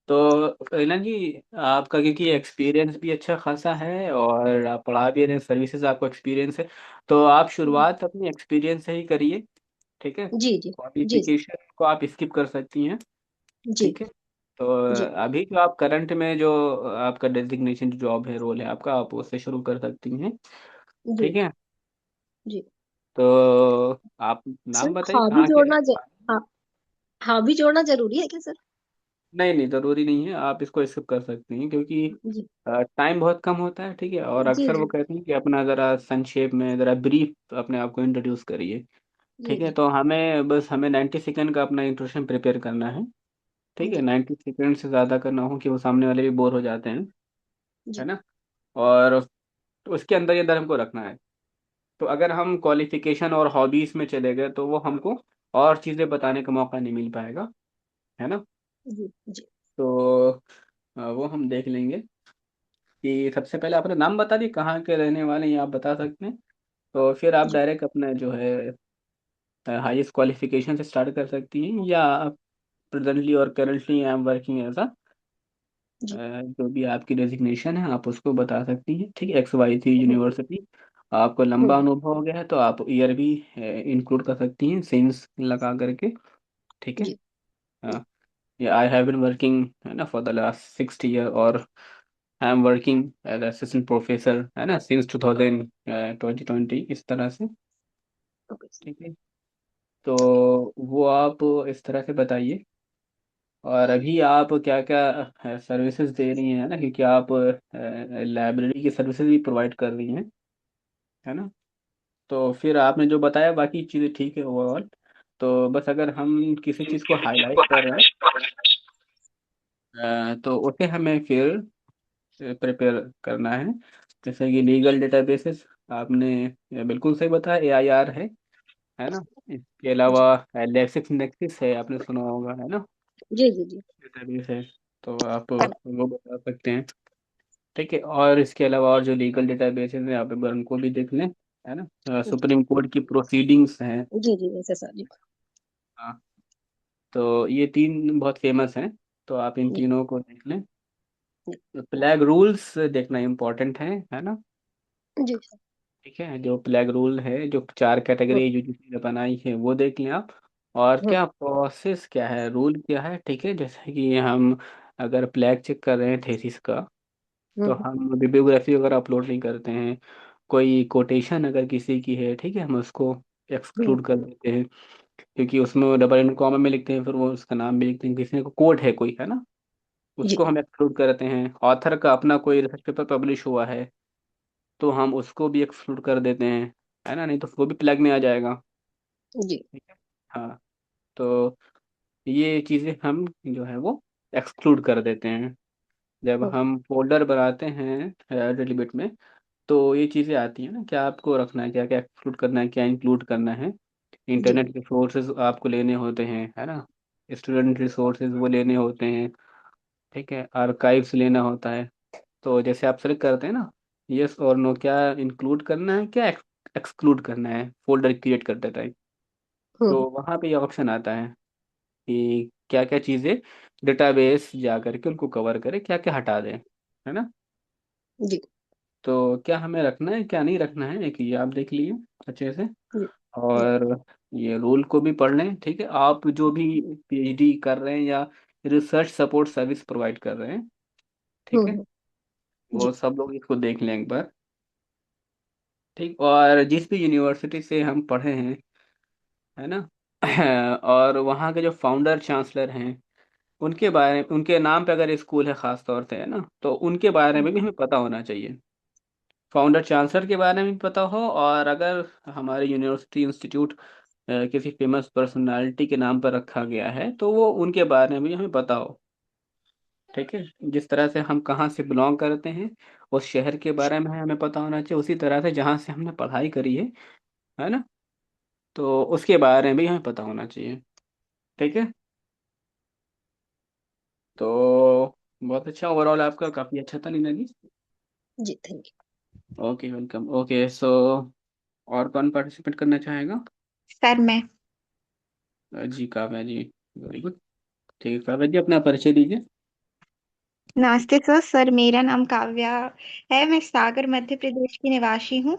तो रीना जी, आपका क्योंकि एक्सपीरियंस भी अच्छा खासा है और आप पढ़ा भी रहे हैं, सर्विसेज आपको एक्सपीरियंस है, तो आप शुरुआत अपनी एक्सपीरियंस से ही करिए। ठीक है, जी जी जी क्वालिफिकेशन को आप स्किप कर सकती हैं। जी ठीक है, तो जी अभी जो आप करंट में जो आपका डेजिग्नेशन जॉब है, रोल है आपका, आप उससे शुरू कर सकती हैं। जी ठीक है, जी। तो आप सर नाम बताइए हॉबी कहाँ के जोड़ना रहने वाले हैं? हाँ, हॉबी जोड़ना जरूरी है क्या सर? नहीं नहीं, ज़रूरी नहीं है, आप इसको स्किप कर सकती हैं क्योंकि जी टाइम बहुत कम होता है। ठीक है, और जी अक्सर वो जी कहते हैं कि अपना ज़रा संक्षेप में ज़रा ब्रीफ अपने आप को इंट्रोड्यूस करिए। जी ठीक है, जी तो हमें 90 सेकंड का अपना इंट्रोडक्शन प्रिपेयर करना है। ठीक है, जी 90 सेकंड से ज़्यादा करना हो कि वो सामने वाले भी बोर हो जाते हैं, है जी ना। और उसके अंदर ये अंदर हमको रखना है। तो अगर हम क्वालिफिकेशन और हॉबीज़ में चले गए तो वो हमको और चीज़ें बताने का मौका नहीं मिल पाएगा, है ना। जी जी तो वो हम देख लेंगे कि सबसे पहले अपना नाम बता दिए, कहाँ के रहने वाले हैं ये आप बता सकते हैं। तो फिर आप जी डायरेक्ट अपना जो है हाईएस्ट क्वालिफिकेशन से स्टार्ट कर सकती हैं, या प्रेजेंटली और currently I am working as जी जो भी आपकी डेजिग्नेशन है आप उसको बता सकती हैं। ठीक है, XYZ हम्म यूनिवर्सिटी। आपको लंबा हम्म अनुभव हो गया है तो आप ईयर भी इंक्लूड कर सकती हैं, सिंस लगा करके। ठीक है। जी हाँ, ये आई हैव बीन वर्किंग है ना फॉर द लास्ट 6 ईयर, और I am working as assistant professor है ना सिंस 2020 इस तरह से। Okay sir. ठीक है, तो वो आप इस तरह से बताइए। और अभी आप क्या क्या सर्विसेज दे रही हैं, है ना, क्योंकि आप लाइब्रेरी की सर्विसेज भी प्रोवाइड कर रही हैं, है ना। तो फिर आपने जो बताया बाकी चीज़ें ठीक है ओवरऑल। तो बस अगर हम किसी चीज़ को हाईलाइट कर रहे हैं तो उसे हमें फिर प्रिपेयर करना है। जैसे कि लीगल डेटाबेसेस आपने बिल्कुल सही बताया, AIR है ना। इसके जी अलावा लेक्सिस नेक्सिस है, आपने सुना होगा, है ना, जी जी जी डेटाबेस है। तो आप वो बता सकते हैं। ठीक है, और इसके अलावा और जो लीगल डेटाबेसेस हैं आप एक बार उनको भी देख लें, है ना। सुप्रीम कोर्ट की प्रोसीडिंग्स हैं। जी जी SSR जी हाँ, तो ये तीन बहुत फेमस हैं, तो आप इन जी तीनों को देख लें। जी फ्लैग रूल्स देखना इम्पोर्टेंट है ना। जी सर। ठीक है, जो फ्लैग रूल है, जो 4 कैटेगरी यूजीसी ने बनाई है वो देख लें आप। और हम्म क्या प्रोसेस क्या है, रूल क्या है। ठीक है, जैसे कि हम अगर फ्लैग चेक कर रहे हैं थेसिस का, तो हम्म हम बिब्लियोग्राफी अगर अपलोड नहीं करते हैं, कोई कोटेशन अगर किसी की है, ठीक है, हम उसको हम्म एक्सक्लूड कर देते हैं, क्योंकि उसमें वो डबल एंड कॉमा में लिखते हैं, फिर वो उसका नाम भी लिखते हैं, किसी को कोट है कोई, है ना, जी उसको हम एक्सक्लूड करते हैं। ऑथर का अपना कोई रिसर्च पेपर पब्लिश हुआ है तो हम उसको भी एक्सक्लूड कर देते हैं, है ना, नहीं तो वो भी प्लग में आ जाएगा। जी ठीक है। हाँ, तो ये चीज़ें हम जो है वो एक्सक्लूड कर देते हैं जब हम्म हम फोल्डर बनाते हैं डिलीट में। तो ये चीज़ें आती हैं ना, क्या आपको रखना है, क्या क्या एक्सक्लूड करना है, क्या इंक्लूड करना है। जी इंटरनेट रिसोर्सेज आपको लेने होते हैं, है ना, स्टूडेंट रिसोर्सेज वो लेने होते हैं। ठीक है, आर्काइव्स लेना होता है। तो जैसे आप सेलेक्ट करते हैं ना, यस और नो, क्या इंक्लूड करना है, क्या एक्सक्लूड करना है फोल्डर क्रिएट करते टाइम। तो हम्म वहाँ पे ये ऑप्शन आता है कि क्या क्या चीज़ें डेटाबेस जा करके उनको कवर करे, क्या क्या हटा दें, है ना। जी तो क्या हमें रखना है क्या नहीं रखना है, एक ये आप देख लीजिए अच्छे से। जी जी और ये रूल को भी पढ़ लें। ठीक है, आप जो भी PhD कर रहे हैं या रिसर्च सपोर्ट सर्विस प्रोवाइड कर रहे हैं, ठीक है, हम्म वो जी सब लोग इसको देख लें एक बार। ठीक, और जिस भी यूनिवर्सिटी से हम पढ़े हैं, है ना, और वहाँ के जो फाउंडर चांसलर हैं उनके बारे में, उनके नाम पे अगर स्कूल है खास तौर से, है ना, तो उनके बारे में भी हमें पता होना चाहिए। फाउंडर चांसलर के बारे में भी पता हो, और अगर हमारे यूनिवर्सिटी इंस्टीट्यूट किसी फेमस पर्सनालिटी के नाम पर रखा गया है तो वो उनके बारे में भी हमें पता हो। ठीक है, जिस तरह से हम कहाँ से बिलोंग करते हैं उस शहर के बारे में हमें पता होना चाहिए, उसी तरह से जहाँ से हमने पढ़ाई करी है ना, तो उसके बारे में भी हमें पता होना चाहिए। ठीक है, तो बहुत अच्छा, ओवरऑल आपका काफ़ी अच्छा था नीना जी। जी थैंक ओके, वेलकम। ओके, सो और कौन पार्टिसिपेट करना चाहेगा। सर मैं। जी, काव्या जी, वेरी गुड। ठीक है, काव्या जी अपना परिचय दीजिए। नमस्ते सर। सर मेरा नाम काव्या है। मैं सागर मध्य प्रदेश की निवासी हूँ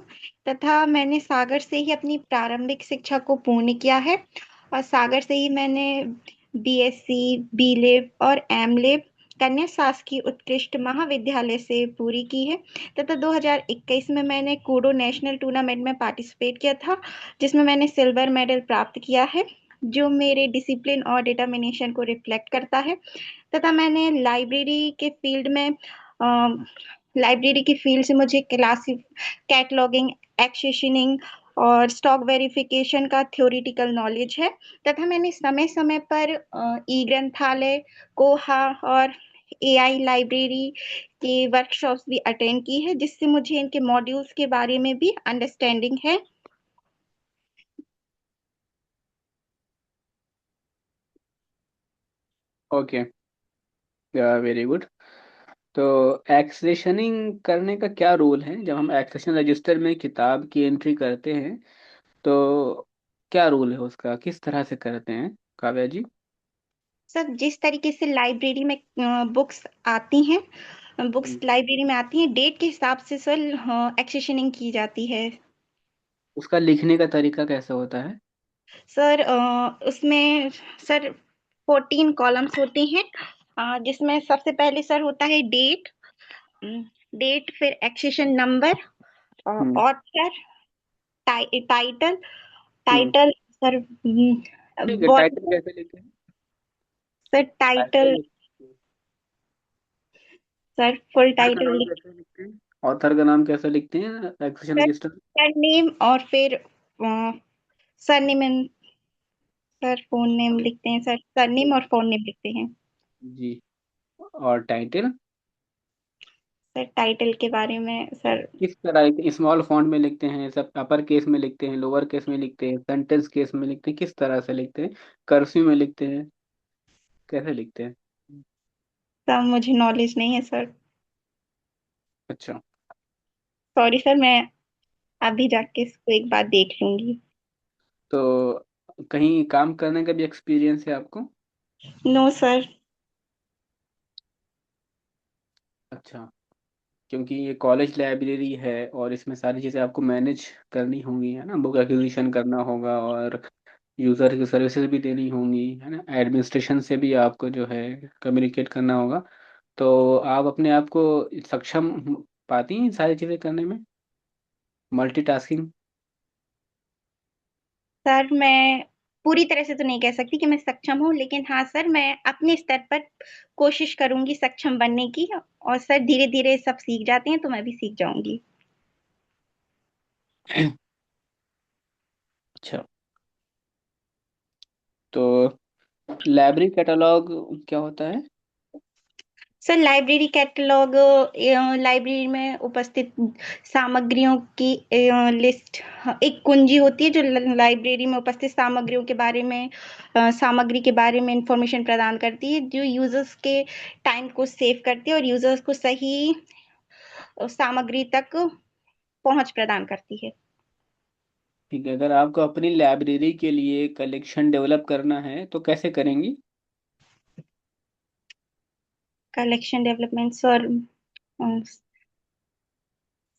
तथा मैंने सागर से ही अपनी प्रारंभिक शिक्षा को पूर्ण किया है और सागर से ही मैंने BSc B.Lib और M.Lib कन्या शासकीय उत्कृष्ट महाविद्यालय से पूरी की है तथा 2021 में मैंने कूडो नेशनल टूर्नामेंट में पार्टिसिपेट किया था जिसमें मैंने सिल्वर मेडल प्राप्त किया है जो मेरे डिसिप्लिन और डिटर्मिनेशन को रिफ्लेक्ट करता है तथा मैंने लाइब्रेरी की फील्ड से मुझे क्लासिक कैटलॉगिंग एक्सेशनिंग और स्टॉक वेरिफिकेशन का थ्योरेटिकल नॉलेज है तथा मैंने समय समय पर ई ग्रंथालय कोहा और AI लाइब्रेरी के वर्कशॉप्स भी अटेंड की है जिससे मुझे इनके मॉड्यूल्स के बारे में भी अंडरस्टैंडिंग है। Okay, very good. तो एक्सेशनिंग करने का क्या रोल है? जब हम एक्सेशन रजिस्टर में किताब की एंट्री करते हैं तो क्या रोल है उसका, किस तरह से करते हैं काव्या जी? सर जिस तरीके से लाइब्रेरी में बुक्स आती हैं, बुक्स हम्म, लाइब्रेरी में आती हैं, डेट के हिसाब से सर एक्सेशनिंग की जाती है। उसका लिखने का तरीका कैसा होता है? सर उसमें सर 14 कॉलम्स होते हैं, जिसमें सबसे पहले सर होता है डेट, डेट फिर एक्सेशन नंबर, हम्म। ऑथर, टाइटल, हम्म। टाइटल सर, ठीक है, बॉडी, टाइटल कैसे लिखते हैं? Sir title, title. Sir full author का टाइटल, नाम कैसे लिखते हैं? ऑथर का नाम कैसे लिखते हैं एक्सेशन सर रजिस्टर? सरनेम और फिर surname and sir phone name लिखते हैं, सर सरनेम और फोन नेम लिखते हैं। जी। और टाइटल सर टाइटल के बारे में सर, किस तरह के, स्मॉल फॉन्ट में लिखते हैं, सब अपर केस में लिखते हैं, लोअर केस में लिखते हैं, सेंटेंस केस में लिखते हैं, किस तरह से लिखते हैं? कर्सिव में लिखते हैं, कैसे लिखते हैं? सर मुझे नॉलेज नहीं है सर। अच्छा। सॉरी सर, मैं अभी जाके इसको एक बार देख लूंगी। तो कहीं काम करने का भी एक्सपीरियंस है आपको? No sir. अच्छा। क्योंकि ये कॉलेज लाइब्रेरी है और इसमें सारी चीज़ें आपको मैनेज करनी होंगी, है ना? बुक एक्विजिशन करना होगा और यूज़र की सर्विसेज भी देनी होंगी, है ना? एडमिनिस्ट्रेशन से भी आपको जो है कम्युनिकेट करना होगा। तो आप अपने आप को सक्षम पाती हैं इन सारी चीज़ें करने में, मल्टीटास्किंग? सर मैं पूरी तरह से तो नहीं कह सकती कि मैं सक्षम हूँ, लेकिन हाँ सर, मैं अपने स्तर पर कोशिश करूंगी सक्षम बनने की। और सर धीरे धीरे सब सीख जाते हैं तो मैं भी सीख जाऊंगी। अच्छा। तो लाइब्रेरी कैटलॉग क्या होता है? सर लाइब्रेरी कैटलॉग लाइब्रेरी में उपस्थित सामग्रियों की लिस्ट, एक कुंजी होती है जो लाइब्रेरी में उपस्थित सामग्रियों के बारे में, सामग्री के बारे में इंफॉर्मेशन प्रदान करती है, जो यूजर्स के टाइम को सेव करती है और यूजर्स को सही सामग्री तक पहुंच प्रदान करती है। ठीक है, अगर आपको अपनी लाइब्रेरी के लिए कलेक्शन डेवलप करना है तो कैसे करेंगी? Collection development sir,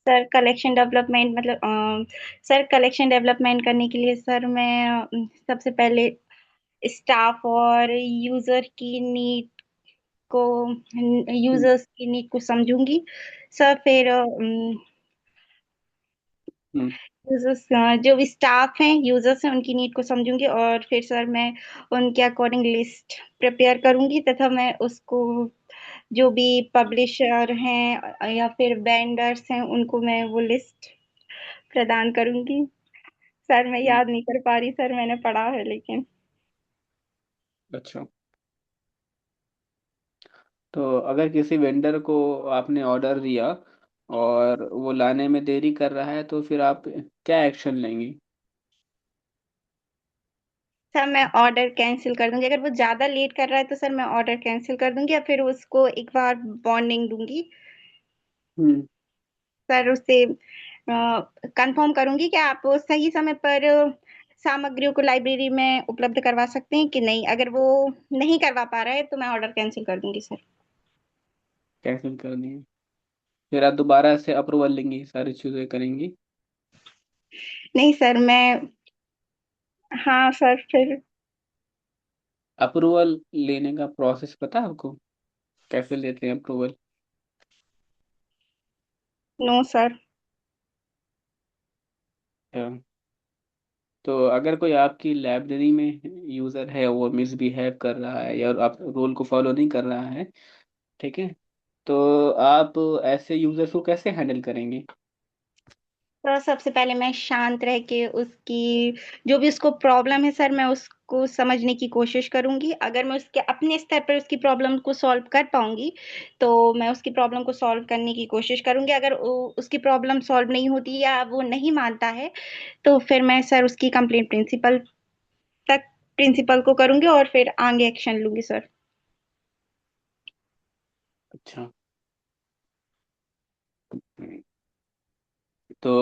sir collection development मतलब सर कलेक्शन डेवलपमेंट करने के लिए सर मैं सबसे पहले स्टाफ और को हम्म। यूजर्स की नीड को समझूंगी। सर फिर हम्म। यूजर्स, जो भी स्टाफ हैं यूजर्स हैं उनकी नीड को समझूंगी, और फिर सर मैं उनके अकॉर्डिंग लिस्ट प्रिपेयर करूंगी, तथा मैं उसको जो भी पब्लिशर हैं या फिर वेंडर्स हैं उनको मैं वो लिस्ट प्रदान करूंगी। सर मैं हम्म। याद नहीं कर पा रही सर, मैंने पढ़ा है लेकिन। अच्छा। तो अगर किसी वेंडर को आपने ऑर्डर दिया और वो लाने में देरी कर रहा है तो फिर आप क्या एक्शन लेंगी? सर मैं ऑर्डर कैंसिल कर दूंगी, अगर वो ज्यादा लेट कर रहा है तो सर मैं ऑर्डर कैंसिल कर दूंगी या फिर उसको एक बार वार्निंग दूंगी। हम्म। सर उससे कंफर्म करूंगी कि आप सही समय पर सामग्रियों को लाइब्रेरी में उपलब्ध करवा सकते हैं कि नहीं। अगर वो नहीं करवा पा रहा है तो मैं ऑर्डर कैंसिल कर दूंगी सर। कैंसिल करनी है? फिर आप दोबारा से अप्रूवल लेंगी, सारी चीज़ें करेंगी? नहीं सर मैं, हाँ सर फिर। अप्रूवल लेने का प्रोसेस पता है आपको, कैसे लेते हैं अप्रूवल? No sir. तो अगर कोई आपकी लाइब्रेरी में यूज़र है, वो मिसबिहेव कर रहा है या आप रूल को फॉलो नहीं कर रहा है, ठीक है, तो आप ऐसे यूज़र्स को कैसे हैंडल करेंगे? तो सबसे पहले मैं शांत रह के उसकी जो भी उसको प्रॉब्लम है सर, मैं उसको समझने की कोशिश करूंगी। अगर मैं उसके अपने स्तर पर उसकी प्रॉब्लम को सॉल्व कर पाऊंगी तो मैं उसकी प्रॉब्लम को सॉल्व करने की कोशिश करूंगी। अगर उसकी प्रॉब्लम सॉल्व नहीं होती या वो नहीं मानता है तो फिर मैं सर उसकी कंप्लेंट प्रिंसिपल को करूंगी और फिर आगे एक्शन लूंगी सर। अच्छा। तो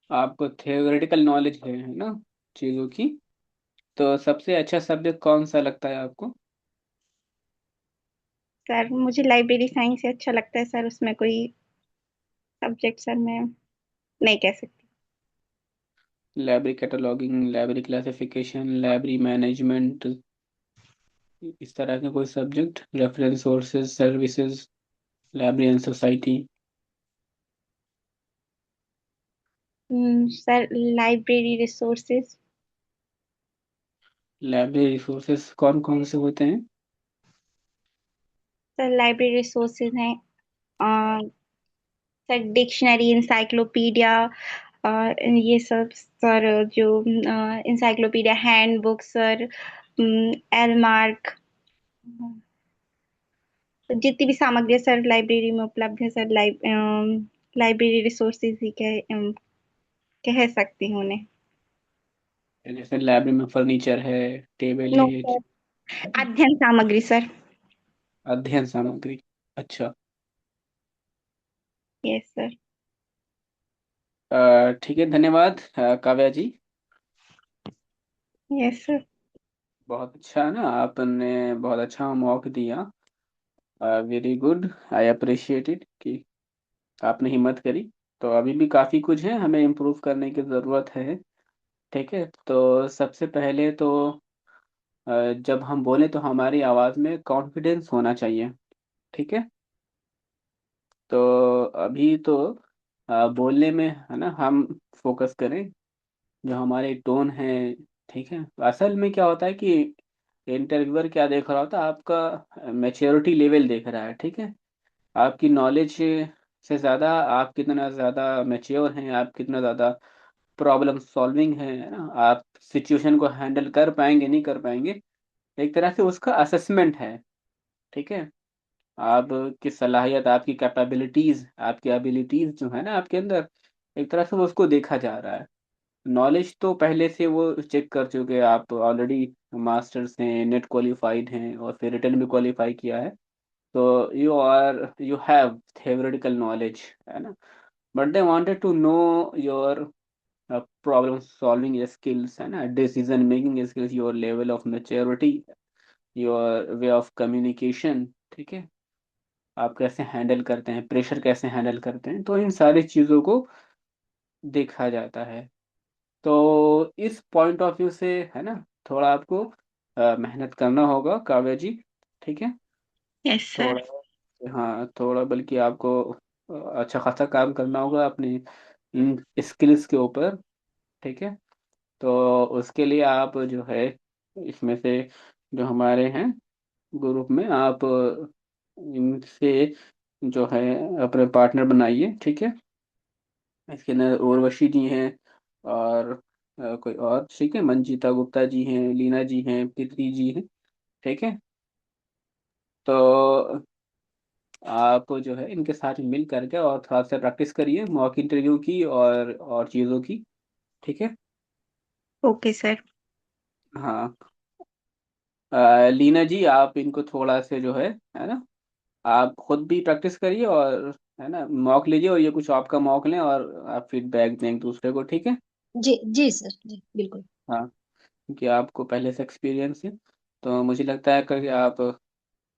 आपको थियोरेटिकल नॉलेज है ना चीज़ों की। तो सबसे अच्छा सब्जेक्ट कौन सा लगता है आपको? सर मुझे लाइब्रेरी साइंस से अच्छा लगता है सर, उसमें कोई सब्जेक्ट सर मैं नहीं कह सकती। Library cataloguing, library classification, library management, इस तरह के कोई subject, reference sources services, library and society. Sir library resources. Library resources कौन कौन से होते हैं? सर लाइब्रेरी रिसोर्सेज हैं सर डिक्शनरी, इंसाइक्लोपीडिया, ये सब सर, जो इंसाइक्लोपीडिया, हैंड बुक सर, एलमार्क, जितनी भी सामग्री सर लाइब्रेरी में उपलब्ध है सर, लाइब्रेरी रिसोर्सेज ही कह सकती हूँ उन्हें। जैसे लाइब्रेरी में फर्नीचर है, टेबल नो है, सर, अध्ययन सामग्री सर। अध्ययन सामग्री। अच्छा। Yes sir. ठीक है, धन्यवाद काव्या जी। Yes sir. बहुत अच्छा है ना, आपने बहुत अच्छा मौका दिया। Very good, I appreciate it कि आपने हिम्मत करी। तो अभी भी काफ़ी कुछ है हमें इम्प्रूव करने की ज़रूरत है। ठीक है, तो सबसे पहले तो जब हम बोले तो हमारी आवाज़ में कॉन्फिडेंस होना चाहिए। ठीक है। तो अभी तो बोलने में है ना हम फोकस करें, जो हमारे टोन है। ठीक है। असल में क्या होता है कि इंटरव्यूअर क्या देख रहा होता है, आपका मैच्योरिटी लेवल देख रहा है। ठीक है। आपकी नॉलेज से ज़्यादा आप कितना ज़्यादा मैच्योर हैं, आप कितना ज़्यादा प्रॉब्लम सॉल्विंग है ना, आप सिचुएशन को हैंडल कर पाएंगे नहीं कर पाएंगे, एक तरह से उसका असेसमेंट है। ठीक है। आपकी सलाहियत, आपकी कैपेबिलिटीज़, आपकी एबिलिटीज़ जो है ना आपके अंदर, एक तरह से वो उसको देखा जा रहा है। नॉलेज तो पहले से वो चेक कर चुके हैं, आप ऑलरेडी मास्टर्स हैं, नेट क्वालिफाइड हैं और फिर रिटर्न भी क्वालिफाई किया है। तो यू हैव theoretical knowledge, है ना। But they wanted to know your problem solving skills, है ना, decision making skills, your level of maturity, your way of communication. ठीक है। आप कैसे हैंडल करते हैं, प्रेशर कैसे हैंडल करते हैं, तो इन सारी चीज़ों को देखा जाता है। तो इस पॉइंट ऑफ व्यू से है ना, थोड़ा आपको मेहनत करना होगा काव्या जी। ठीक है। Yes sir. थोड़ा, हाँ थोड़ा, बल्कि आपको अच्छा खासा काम करना होगा अपनी इन स्किल्स के ऊपर। ठीक है। तो उसके लिए आप जो है इसमें से जो हमारे हैं ग्रुप में, आप इनसे जो है अपने पार्टनर बनाइए। ठीक है। इसके अंदर उर्वशी जी हैं और कोई और, ठीक है, मंजीता गुप्ता जी हैं, लीना जी हैं, प्रीति जी हैं। ठीक है। तो आप जो है इनके साथ मिल करके और थोड़ा सा प्रैक्टिस करिए मॉक इंटरव्यू की और चीज़ों की। ठीक है। Okay sir. हाँ। लीना जी, आप इनको थोड़ा से जो है ना, आप खुद भी प्रैक्टिस करिए और है ना मॉक लीजिए, और ये कुछ आपका मॉक लें और आप फीडबैक दें एक दूसरे को। ठीक है। जी जी सर, जी बिल्कुल। हाँ, क्योंकि आपको पहले से एक्सपीरियंस है। तो मुझे लगता है कि आप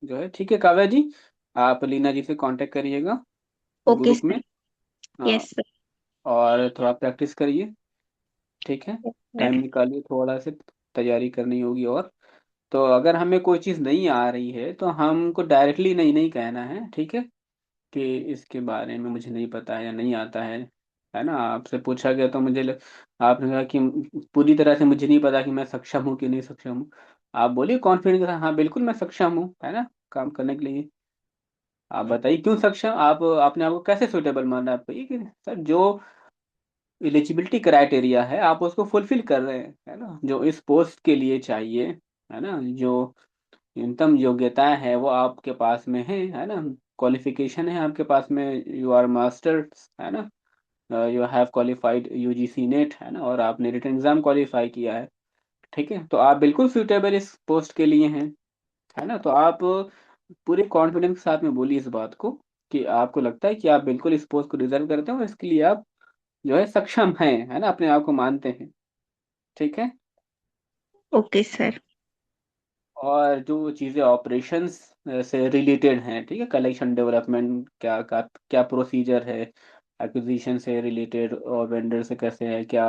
जो है, ठीक है काव्या जी, आप लीना जी से कांटेक्ट करिएगा ओके ग्रुप में। सर। हाँ, यस सर। और थोड़ा प्रैक्टिस करिए। ठीक है। Time sir. निकालिए, थोड़ा से तैयारी करनी होगी। और तो अगर हमें कोई चीज़ नहीं आ रही है तो हमको डायरेक्टली नहीं नहीं कहना है। ठीक है, कि इसके बारे में मुझे नहीं पता है या नहीं आता है ना। आपसे पूछा गया तो आपने कहा कि पूरी तरह से मुझे नहीं पता कि मैं सक्षम हूँ कि नहीं सक्षम हूँ। आप बोलिए कॉन्फिडेंस के साथ, हाँ बिल्कुल मैं सक्षम हूँ, है ना, काम करने के लिए। आप बताइए क्यों सक्षम, आप अपने आप को कैसे सुटेबल मान रहे हैं। आप कहिए कि सर जो एलिजिबिलिटी क्राइटेरिया है आप उसको फुलफिल कर रहे हैं, है ना, जो इस पोस्ट के लिए चाहिए, है ना, जो न्यूनतम योग्यताएं है वो आपके पास में है ना, क्वालिफिकेशन है आपके पास में, यू आर मास्टर्स, है ना, you have qualified UGC net, है ना, और आपने रिटन एग्जाम क्वालिफाई किया है। ठीक है। तो आप बिल्कुल सूटेबल इस पोस्ट के लिए हैं, है ना। तो आप पूरे कॉन्फिडेंस के साथ में बोलिए इस बात को, कि आपको लगता है कि आप बिल्कुल इस पोस्ट को डिजर्व करते हैं और इसके लिए आप जो है सक्षम हैं, है ना, अपने आप को मानते हैं। ठीक है। Okay sir. और जो चीज़ें ऑपरेशंस से रिलेटेड हैं, ठीक है, कलेक्शन डेवलपमेंट क्या क्या क्या प्रोसीजर है, एक्विजिशन से रिलेटेड और वेंडर से कैसे है, क्या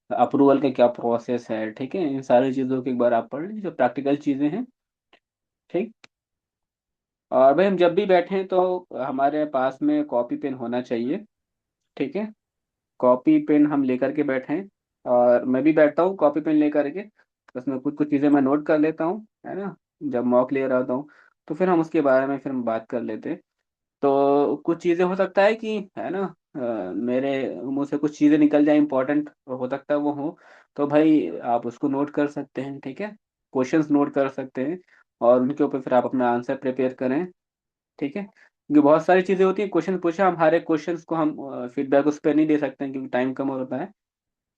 अप्रूवल का क्या प्रोसेस है, ठीक है, इन सारी चीज़ों को एक बार आप पढ़ लीजिए, जो प्रैक्टिकल चीज़ें हैं। ठीक। और भाई हम जब भी बैठें तो हमारे पास में कॉपी पेन होना चाहिए। ठीक है। कॉपी पेन हम लेकर के बैठें, और मैं भी बैठता हूँ कॉपी पेन लेकर के, उसमें कुछ कुछ चीज़ें मैं नोट कर लेता हूँ, है ना, जब मॉक ले रहा हूँ। तो फिर हम उसके बारे में फिर हम बात कर लेते हैं। तो कुछ चीज़ें हो सकता है कि, है ना, मेरे मुंह से कुछ चीज़ें निकल जाए इंपॉर्टेंट, हो सकता है वो हो, तो भाई आप उसको नोट कर सकते हैं। ठीक है। क्वेश्चंस नोट कर सकते हैं, और उनके ऊपर फिर आप अपना आंसर प्रिपेयर करें। ठीक है, क्योंकि बहुत सारी चीज़ें होती हैं, क्वेश्चन पूछा, हम हर एक क्वेश्चन को हम फीडबैक उस पर नहीं दे सकते हैं क्योंकि टाइम कम होता है।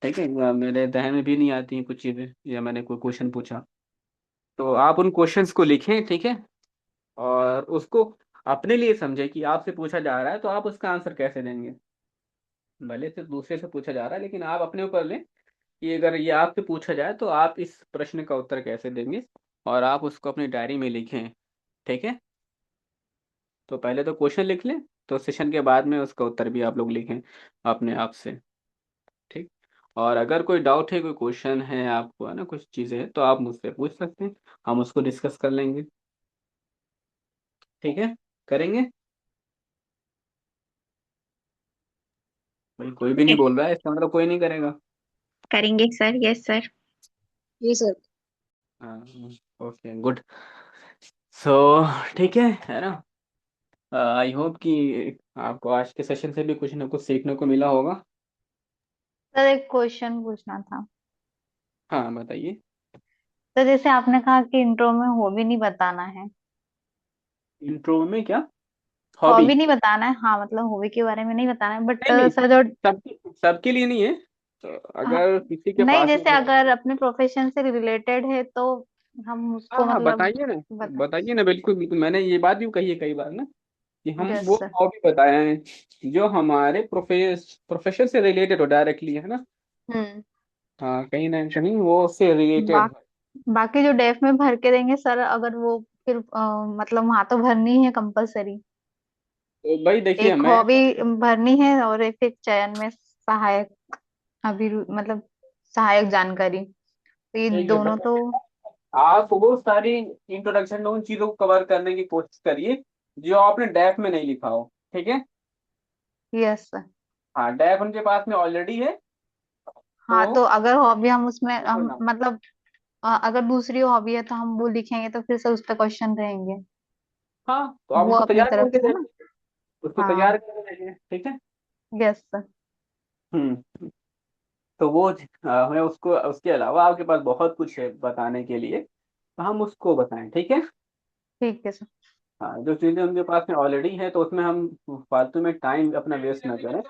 ठीक है। मेरे जहन में भी नहीं आती हैं कुछ चीज़ें, या मैंने कोई क्वेश्चन पूछा, तो आप उन क्वेश्चंस को लिखें। ठीक है। और उसको अपने लिए समझें कि आपसे पूछा जा रहा है तो आप उसका आंसर कैसे देंगे। भले से दूसरे से पूछा जा रहा है, लेकिन आप अपने ऊपर लें कि अगर ये आपसे पूछा जाए तो आप इस प्रश्न का उत्तर कैसे देंगे, और आप उसको अपनी डायरी में लिखें। ठीक है। तो पहले तो क्वेश्चन लिख लें, तो सेशन के बाद में उसका उत्तर भी आप लोग लिखें अपने आप से। ठीक। और अगर कोई डाउट है, कोई क्वेश्चन है आपको, है ना, कुछ चीज़ें हैं, तो आप मुझसे पूछ सकते हैं, हम उसको डिस्कस कर लेंगे। ठीक है। करेंगे। भाई कोई भी नहीं यस, बोल रहा है, इसका मतलब कोई नहीं करेगा। करेंगे सर। Yes sir. ये सर। हाँ। Okay, good. सो ठीक है ना। आई होप कि आपको आज के सेशन से भी कुछ ना कुछ सीखने को मिला होगा। सर एक क्वेश्चन पूछना था। हाँ, बताइए। तो जैसे आपने कहा कि इंट्रो में हॉबी नहीं बताना है। इंट्रो में क्या? हॉबी? हॉबी नहीं बताना है, हाँ मतलब हॉबी के बारे में नहीं बताना है, बट नहीं नहीं, सर जो सबके सबके लिए नहीं है। तो हाँ, अगर किसी के नहीं पास में जैसे अगर अपने प्रोफेशन से रिलेटेड है तो हम हाँ उसको हाँ, मतलब बताइए ना। बता। बताइए ना, बिल्कुल बिल्कुल, मैंने ये बात भी कही है कई बार ना, कि हम यस वो सर। हॉबी बताए हैं जो हमारे प्रोफेशन से रिलेटेड हो, डायरेक्टली, है ना। हम्म। हाँ, कहीं ना कहीं वो उससे बा, रिलेटेड है। बाकी जो डेफ में भर के देंगे सर, अगर वो फिर मतलब वहां तो भरनी है कंपलसरी। तो भाई देखिए, एक मैं हॉबी भरनी है और एक फिर चयन में सहायक मतलब सहायक जानकारी, तो ये ठीक है दोनों भाई, तो। आप वो सारी इंट्रोडक्शन में उन चीजों को कवर करने की कोशिश करिए जो आपने डैफ में नहीं लिखा हो। ठीक है। Yes sir. हाँ, डैफ उनके पास में ऑलरेडी है, हाँ तो तो अगर हॉबी हम उसमें वो हम ना। मतलब अगर दूसरी हॉबी है तो हम वो लिखेंगे तो फिर से उस पर क्वेश्चन रहेंगे। हाँ, तो आप वो उसको अपनी तैयार तरफ करके से है ना। देखिए, उसको हाँ। तैयार करके देखिए। ठीक है। Yes sir. हम्म। तो वो हमें उसको, उसके अलावा आपके पास बहुत कुछ है बताने के लिए, तो हम उसको बताएं। ठीक है। ठीक है सर। हाँ, जो चीज़ें उनके पास में ऑलरेडी है तो उसमें हम फालतू में टाइम अपना वेस्ट ना करें,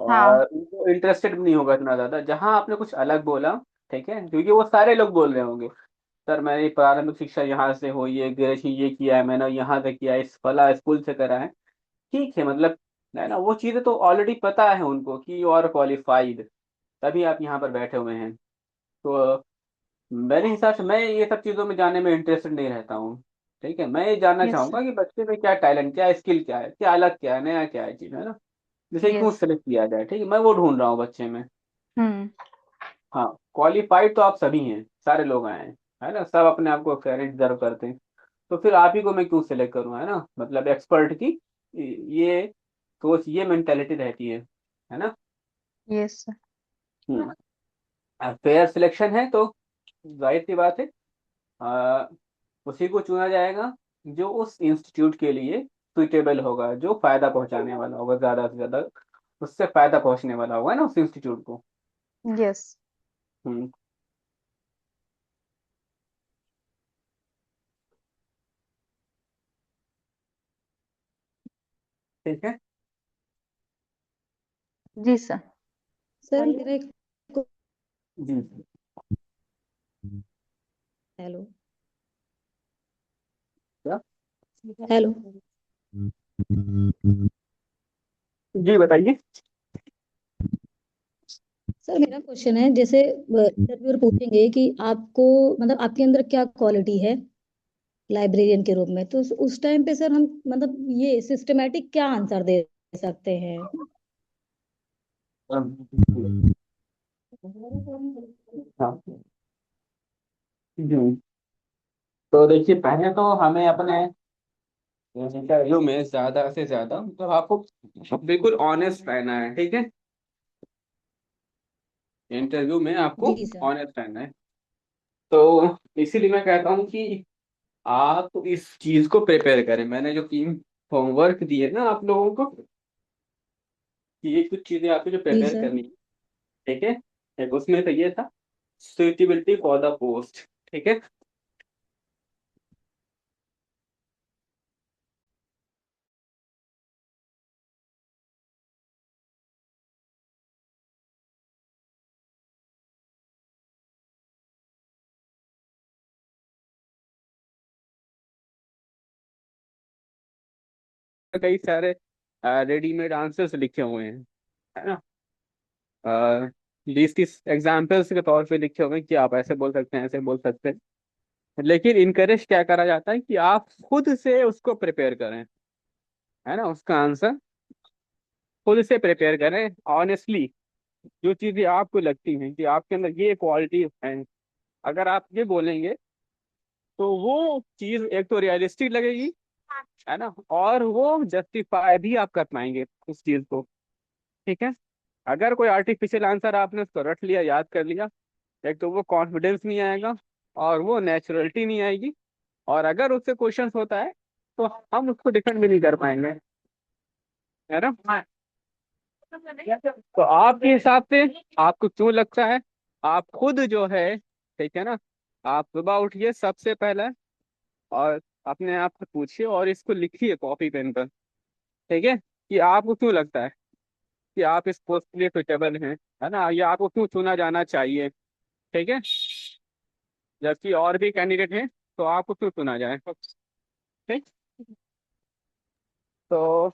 हाँ। और उनको इंटरेस्टेड नहीं होगा इतना ज़्यादा जहाँ आपने कुछ अलग बोला। ठीक है, क्योंकि वो सारे लोग बोल रहे होंगे, सर मैंने प्रारंभिक शिक्षा यहाँ से हुई है, ग्रेजुएशन ये किया है मैंने, यहाँ से किया है, इस फला स्कूल से करा है। ठीक है, मतलब, है ना, वो चीज़ें तो ऑलरेडी पता है उनको कि यू आर क्वालिफाइड, तभी आप यहाँ पर बैठे हुए हैं। तो मेरे हिसाब से मैं ये सब चीज़ों में जानने में इंटरेस्टेड नहीं रहता हूँ। ठीक है, मैं ये जानना यस सर। चाहूंगा कि बच्चे में क्या टैलेंट, क्या स्किल, क्या है, क्या अलग, क्या है, नया क्या है चीज़, है ना, जिसे क्यों यस। सेलेक्ट किया जाए। ठीक है, मैं वो ढूंढ रहा हूँ बच्चे में। हम्म। हाँ, क्वालिफाइड तो आप सभी हैं, सारे लोग आए हैं, है ना, सब अपने आप को क्रेडिट डिजर्व करते हैं, तो फिर आप ही को मैं क्यों सेलेक्ट करूँ, है ना, मतलब एक्सपर्ट की ये सोच, ये मेंटेलिटी रहती है ना। Yes sir. Hmm. Fair selection है तो जाहिर सी बात है, आ, उसी को चुना जाएगा जो उस इंस्टीट्यूट के लिए सुइटेबल होगा, जो फायदा पहुंचाने वाला होगा, ज्यादा से ज्यादा उससे फायदा पहुंचने वाला होगा ना उस इंस्टीट्यूट को। यस। हम्म। ठीक है। जी सर। सर मेरा एक जी। हेलो। क्या? हेलो जी बताइए। सर, मेरा क्वेश्चन है, जैसे इंटरव्यूअर पूछेंगे कि आपको मतलब आपके अंदर क्या क्वालिटी है लाइब्रेरियन के रूप में, तो उस टाइम पे सर हम मतलब ये सिस्टमेटिक क्या आंसर दे सकते हैं? हाँ जी। तो देखिए, पहले तो हमें अपने इंटरव्यू में ज्यादा से ज्यादा मतलब आपको बिल्कुल ऑनेस्ट रहना है, ठीक है। इंटरव्यू में आपको जी सर। ऑनेस्ट रहना है। तो इसीलिए मैं कहता हूँ कि आप इस चीज को प्रिपेयर करें। मैंने जो 3 होमवर्क दिए ना आप लोगों को, कि ये कुछ चीजें आपको जो जी प्रिपेयर सर। करनी है, ठीक है। एक उसमें तो ये था, सुइटेबिलिटी फॉर द पोस्ट, ठीक है। कई सारे रेडीमेड आंसर्स लिखे हुए हैं, है ना। 20-30 एग्जाम्पल्स के तौर पे लिखे हुए हैं कि आप ऐसे बोल सकते हैं, ऐसे बोल सकते हैं। लेकिन इनकरेज क्या करा जाता है कि आप खुद से उसको प्रिपेयर करें, है ना। उसका आंसर खुद से प्रिपेयर करें ऑनेस्टली। जो चीजें आपको लगती हैं कि आपके अंदर ये क्वालिटी है, अगर आप ये बोलेंगे तो वो चीज एक तो रियलिस्टिक लगेगी, है ना, और वो जस्टिफाई भी आप कर पाएंगे उस चीज को, ठीक है। अगर कोई आर्टिफिशियल आंसर आपने उसको रट लिया, याद कर लिया, एक तो वो कॉन्फिडेंस नहीं आएगा और वो नेचुरलिटी नहीं आएगी। और अगर उससे क्वेश्चन होता है तो हम उसको डिफेंड भी नहीं कर पाएंगे, है ना। तो आपके हिसाब से आपको क्यों लगता है, आप खुद जो है, ठीक है ना, आप सुबह उठिए सबसे पहले और अपने आप से पूछिए और इसको लिखिए कॉपी पेन पर, ठीक है, कि आपको क्यों लगता है कि आप इस पोस्ट के लिए सुटेबल हैं, है ना, या आपको क्यों चुना जाना चाहिए, ठीक है। जबकि और भी कैंडिडेट हैं, तो आपको क्यों चुना जाए, ठीक। तो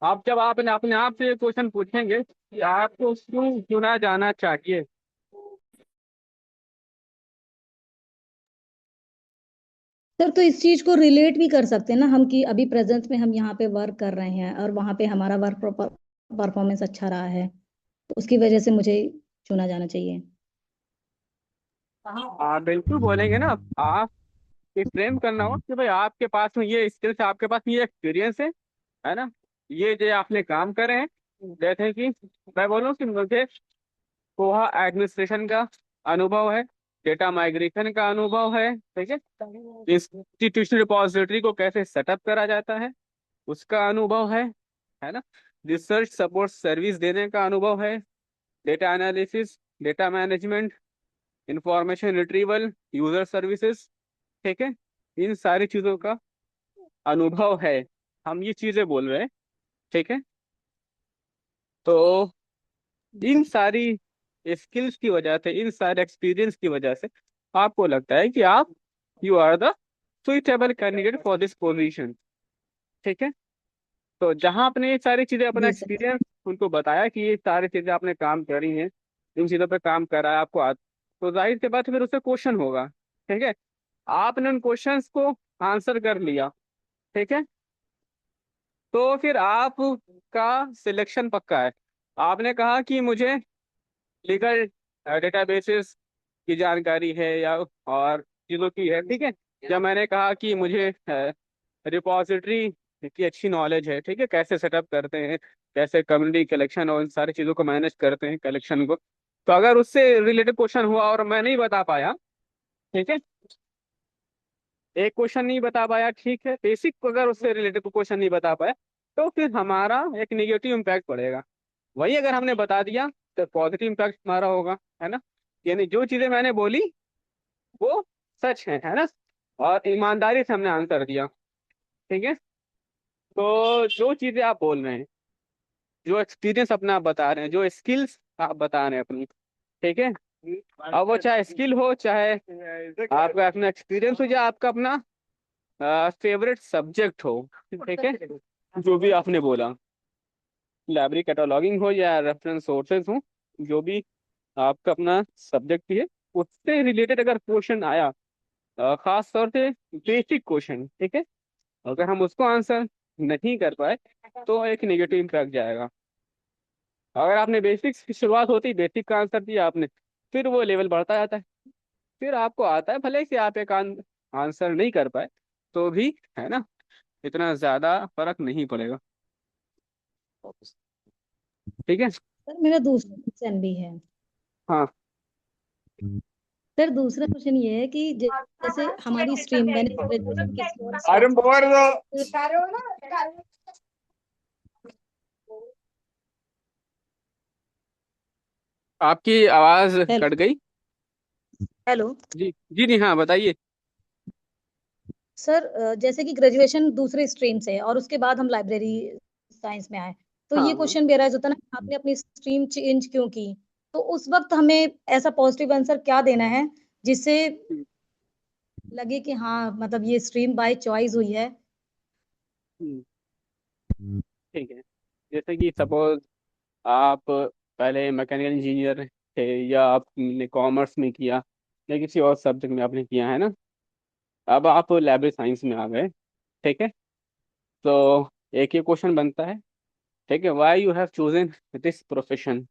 आप जब आपने अपने आप से ये क्वेश्चन पूछेंगे कि आपको क्यों चुना जाना चाहिए, सर, तो इस चीज को रिलेट भी कर सकते हैं ना हम कि अभी प्रेजेंट में हम यहाँ पे वर्क कर रहे हैं और वहाँ पे हमारा वर्क परफॉर्मेंस अच्छा रहा है, तो उसकी वजह से मुझे चुना जाना चाहिए। आप बिल्कुल बोलेंगे ना। आप ये फ्रेम करना हो कि भाई आपके पास में ये स्किल्स है, आपके पास ये एक्सपीरियंस है ना, ये जो आपने काम करे हैं। जैसे कि मैं बोलूँ कि मुझे पोहा एडमिनिस्ट्रेशन का अनुभव है, डेटा माइग्रेशन का अनुभव है, ठीक है। इंस्टीट्यूशनल रिपोजिटरी को कैसे सेटअप करा जाता है उसका अनुभव है ना। रिसर्च सपोर्ट सर्विस देने का अनुभव है, data analysis, data management, information retrieval, user services, ठीक है। इन सारी चीजों का अनुभव है, हम ये चीजें बोल रहे हैं, ठीक है। तो इन सारी स्किल्स की वजह से, इन सारे एक्सपीरियंस की वजह से आपको लगता है कि आप you are the suitable candidate for this position, ठीक है। तो जहां आपने ये सारी चीजें, अपना जी सर। एक्सपीरियंस उनको बताया कि ये सारी चीजें आपने काम करी हैं, इन चीजों पे काम करा है आपको तो जाहिर सी बात है फिर उससे क्वेश्चन होगा, ठीक है। आपने उन क्वेश्चंस को आंसर कर लिया, ठीक है, तो फिर आपका सिलेक्शन पक्का है। आपने कहा कि मुझे लीगल डेटाबेसेस की जानकारी है या और चीज़ों की है, ठीक है। जब मैंने कहा कि मुझे रिपॉजिटरी की अच्छी नॉलेज है, ठीक है, कैसे सेटअप करते हैं, कैसे कम्युनिटी कलेक्शन और इन सारी चीज़ों को मैनेज करते हैं कलेक्शन को, तो अगर उससे रिलेटेड क्वेश्चन हुआ और मैं नहीं बता पाया, ठीक है, एक क्वेश्चन नहीं बता पाया, ठीक है, बेसिक अगर उससे रिलेटेड क्वेश्चन नहीं बता पाया, तो फिर हमारा एक निगेटिव इम्पैक्ट पड़ेगा। वही अगर हमने बता दिया तो पॉजिटिव इम्पैक्ट हमारा होगा, है ना। यानी जो चीजें मैंने बोली वो सच है ना, और ईमानदारी से हमने आंसर दिया, ठीक है। तो जो चीजें आप बोल रहे हैं, जो एक्सपीरियंस अपना आप बता रहे हैं, जो स्किल्स आप बता रहे हैं अपनी, ठीक है, अब वो चाहे स्किल हो, चाहे आपका अपना एक्सपीरियंस हो, या आपका अपना फेवरेट सब्जेक्ट हो, ठीक है, जो भी आपने बोला, लाइब्रेरी कैटलॉगिंग हो या रेफरेंस सोर्सेज हो, जो भी आपका अपना सब्जेक्ट है, उससे रिलेटेड अगर क्वेश्चन आया, खास तौर से बेसिक क्वेश्चन, ठीक है, अगर हम उसको आंसर नहीं कर पाए तो एक नेगेटिव इम्पैक्ट जाएगा। अगर आपने बेसिक्स की शुरुआत होती, बेसिक का आंसर दिया आपने, फिर वो लेवल बढ़ता जाता है, फिर आपको आता है, भले से आप एक आंसर नहीं कर पाए तो भी, है ना, इतना ज्यादा फर्क नहीं पड़ेगा। ठीक है। सर मेरा दूसरा क्वेश्चन भी है। हाँ। सर दूसरा क्वेश्चन ये है कि जैसे हमारी स्ट्रीम, मैंने ग्रेजुएशन किसी और अरे स्ट्रीम बोल दो। से, आपकी आवाज हेलो कट गई। हेलो जी जी जी, हाँ बताइए। सर, जैसे कि ग्रेजुएशन दूसरे स्ट्रीम से है और उसके बाद हम लाइब्रेरी साइंस में आए, तो हाँ ये हाँ। क्वेश्चन भी अराइज होता है ना, आपने अपनी स्ट्रीम चेंज क्यों की? तो उस वक्त हमें ऐसा पॉजिटिव आंसर क्या देना है जिससे हम्म, लगे कि हाँ मतलब ये स्ट्रीम बाय चॉइस हुई है। हम्म, ठीक है। जैसे कि सपोज आप पहले मैकेनिकल इंजीनियर थे, या आपने कॉमर्स में किया, या किसी और सब्जेक्ट में आपने किया, है ना, अब आप लाइब्रेरी साइंस में आ गए, ठीक है, तो एक ही क्वेश्चन बनता है, ठीक है, why you have chosen this profession,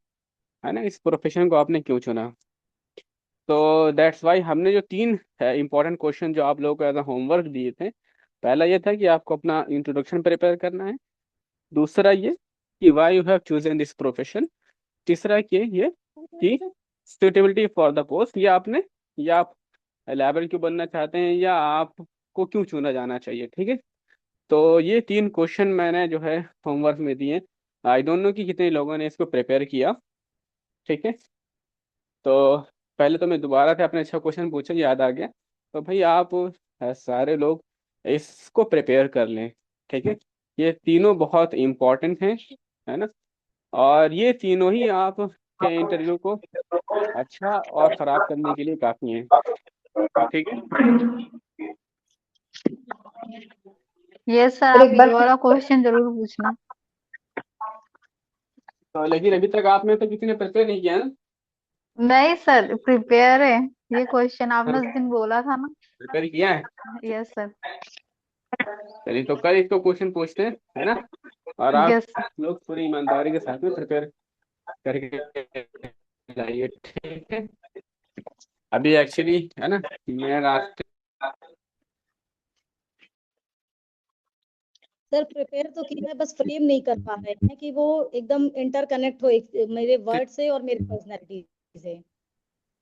है ना, इस प्रोफेशन को आपने क्यों चुना। तो दैट्स वाई हमने जो तीन इंपॉर्टेंट क्वेश्चन जो आप लोगों को एज अ होमवर्क दिए थे, पहला ये था कि आपको अपना इंट्रोडक्शन प्रिपेयर करना है, दूसरा ये कि why you have chosen this profession, तीसरा ये कि सुटेबिलिटी फॉर द पोस्ट, या आपने, या आप लाइब्रेरी क्यों बनना चाहते हैं, या आपको क्यों चुना जाना चाहिए, ठीक है। तो ये तीन क्वेश्चन मैंने जो है होमवर्क में दिए। आई डोंट नो कि कितने लोगों ने इसको प्रिपेयर किया, ठीक है। तो पहले तो मैं दोबारा से अपने अच्छा क्वेश्चन पूछा, याद आ गया, तो भाई आप सारे लोग इसको प्रिपेयर कर लें, ठीक है। ये तीनों बहुत इम्पोर्टेंट हैं, है ना, और ये तीनों ही आप के इंटरव्यू को अच्छा और खराब करने के लिए काफी हैं, ठीक है। ये सर सर आप एक ये बार वाला क्वेश्चन जरूर पूछना। तो लेकिन अभी तक आपने तो किसी ने प्रिपेयर नहीं किया ना। नहीं सर, प्रिपेयर है। ये क्वेश्चन आपने उस दिन बोला था ना। प्रिपेयर किया है। Yes sir. चलिए तो कल इसको क्वेश्चन पूछते हैं, है ना, और आप यस सर। लोग पूरी ईमानदारी के साथ में प्रिपेयर करके लाइए, ठीक है। अभी एक्चुअली, है ना, मैं रास्ते। सर प्रिपेयर तो किया है, बस फ्रेम नहीं कर पा रहे हैं कि वो एकदम इंटरकनेक्ट हो मेरे वर्ड से और मेरी पर्सनैलिटी से।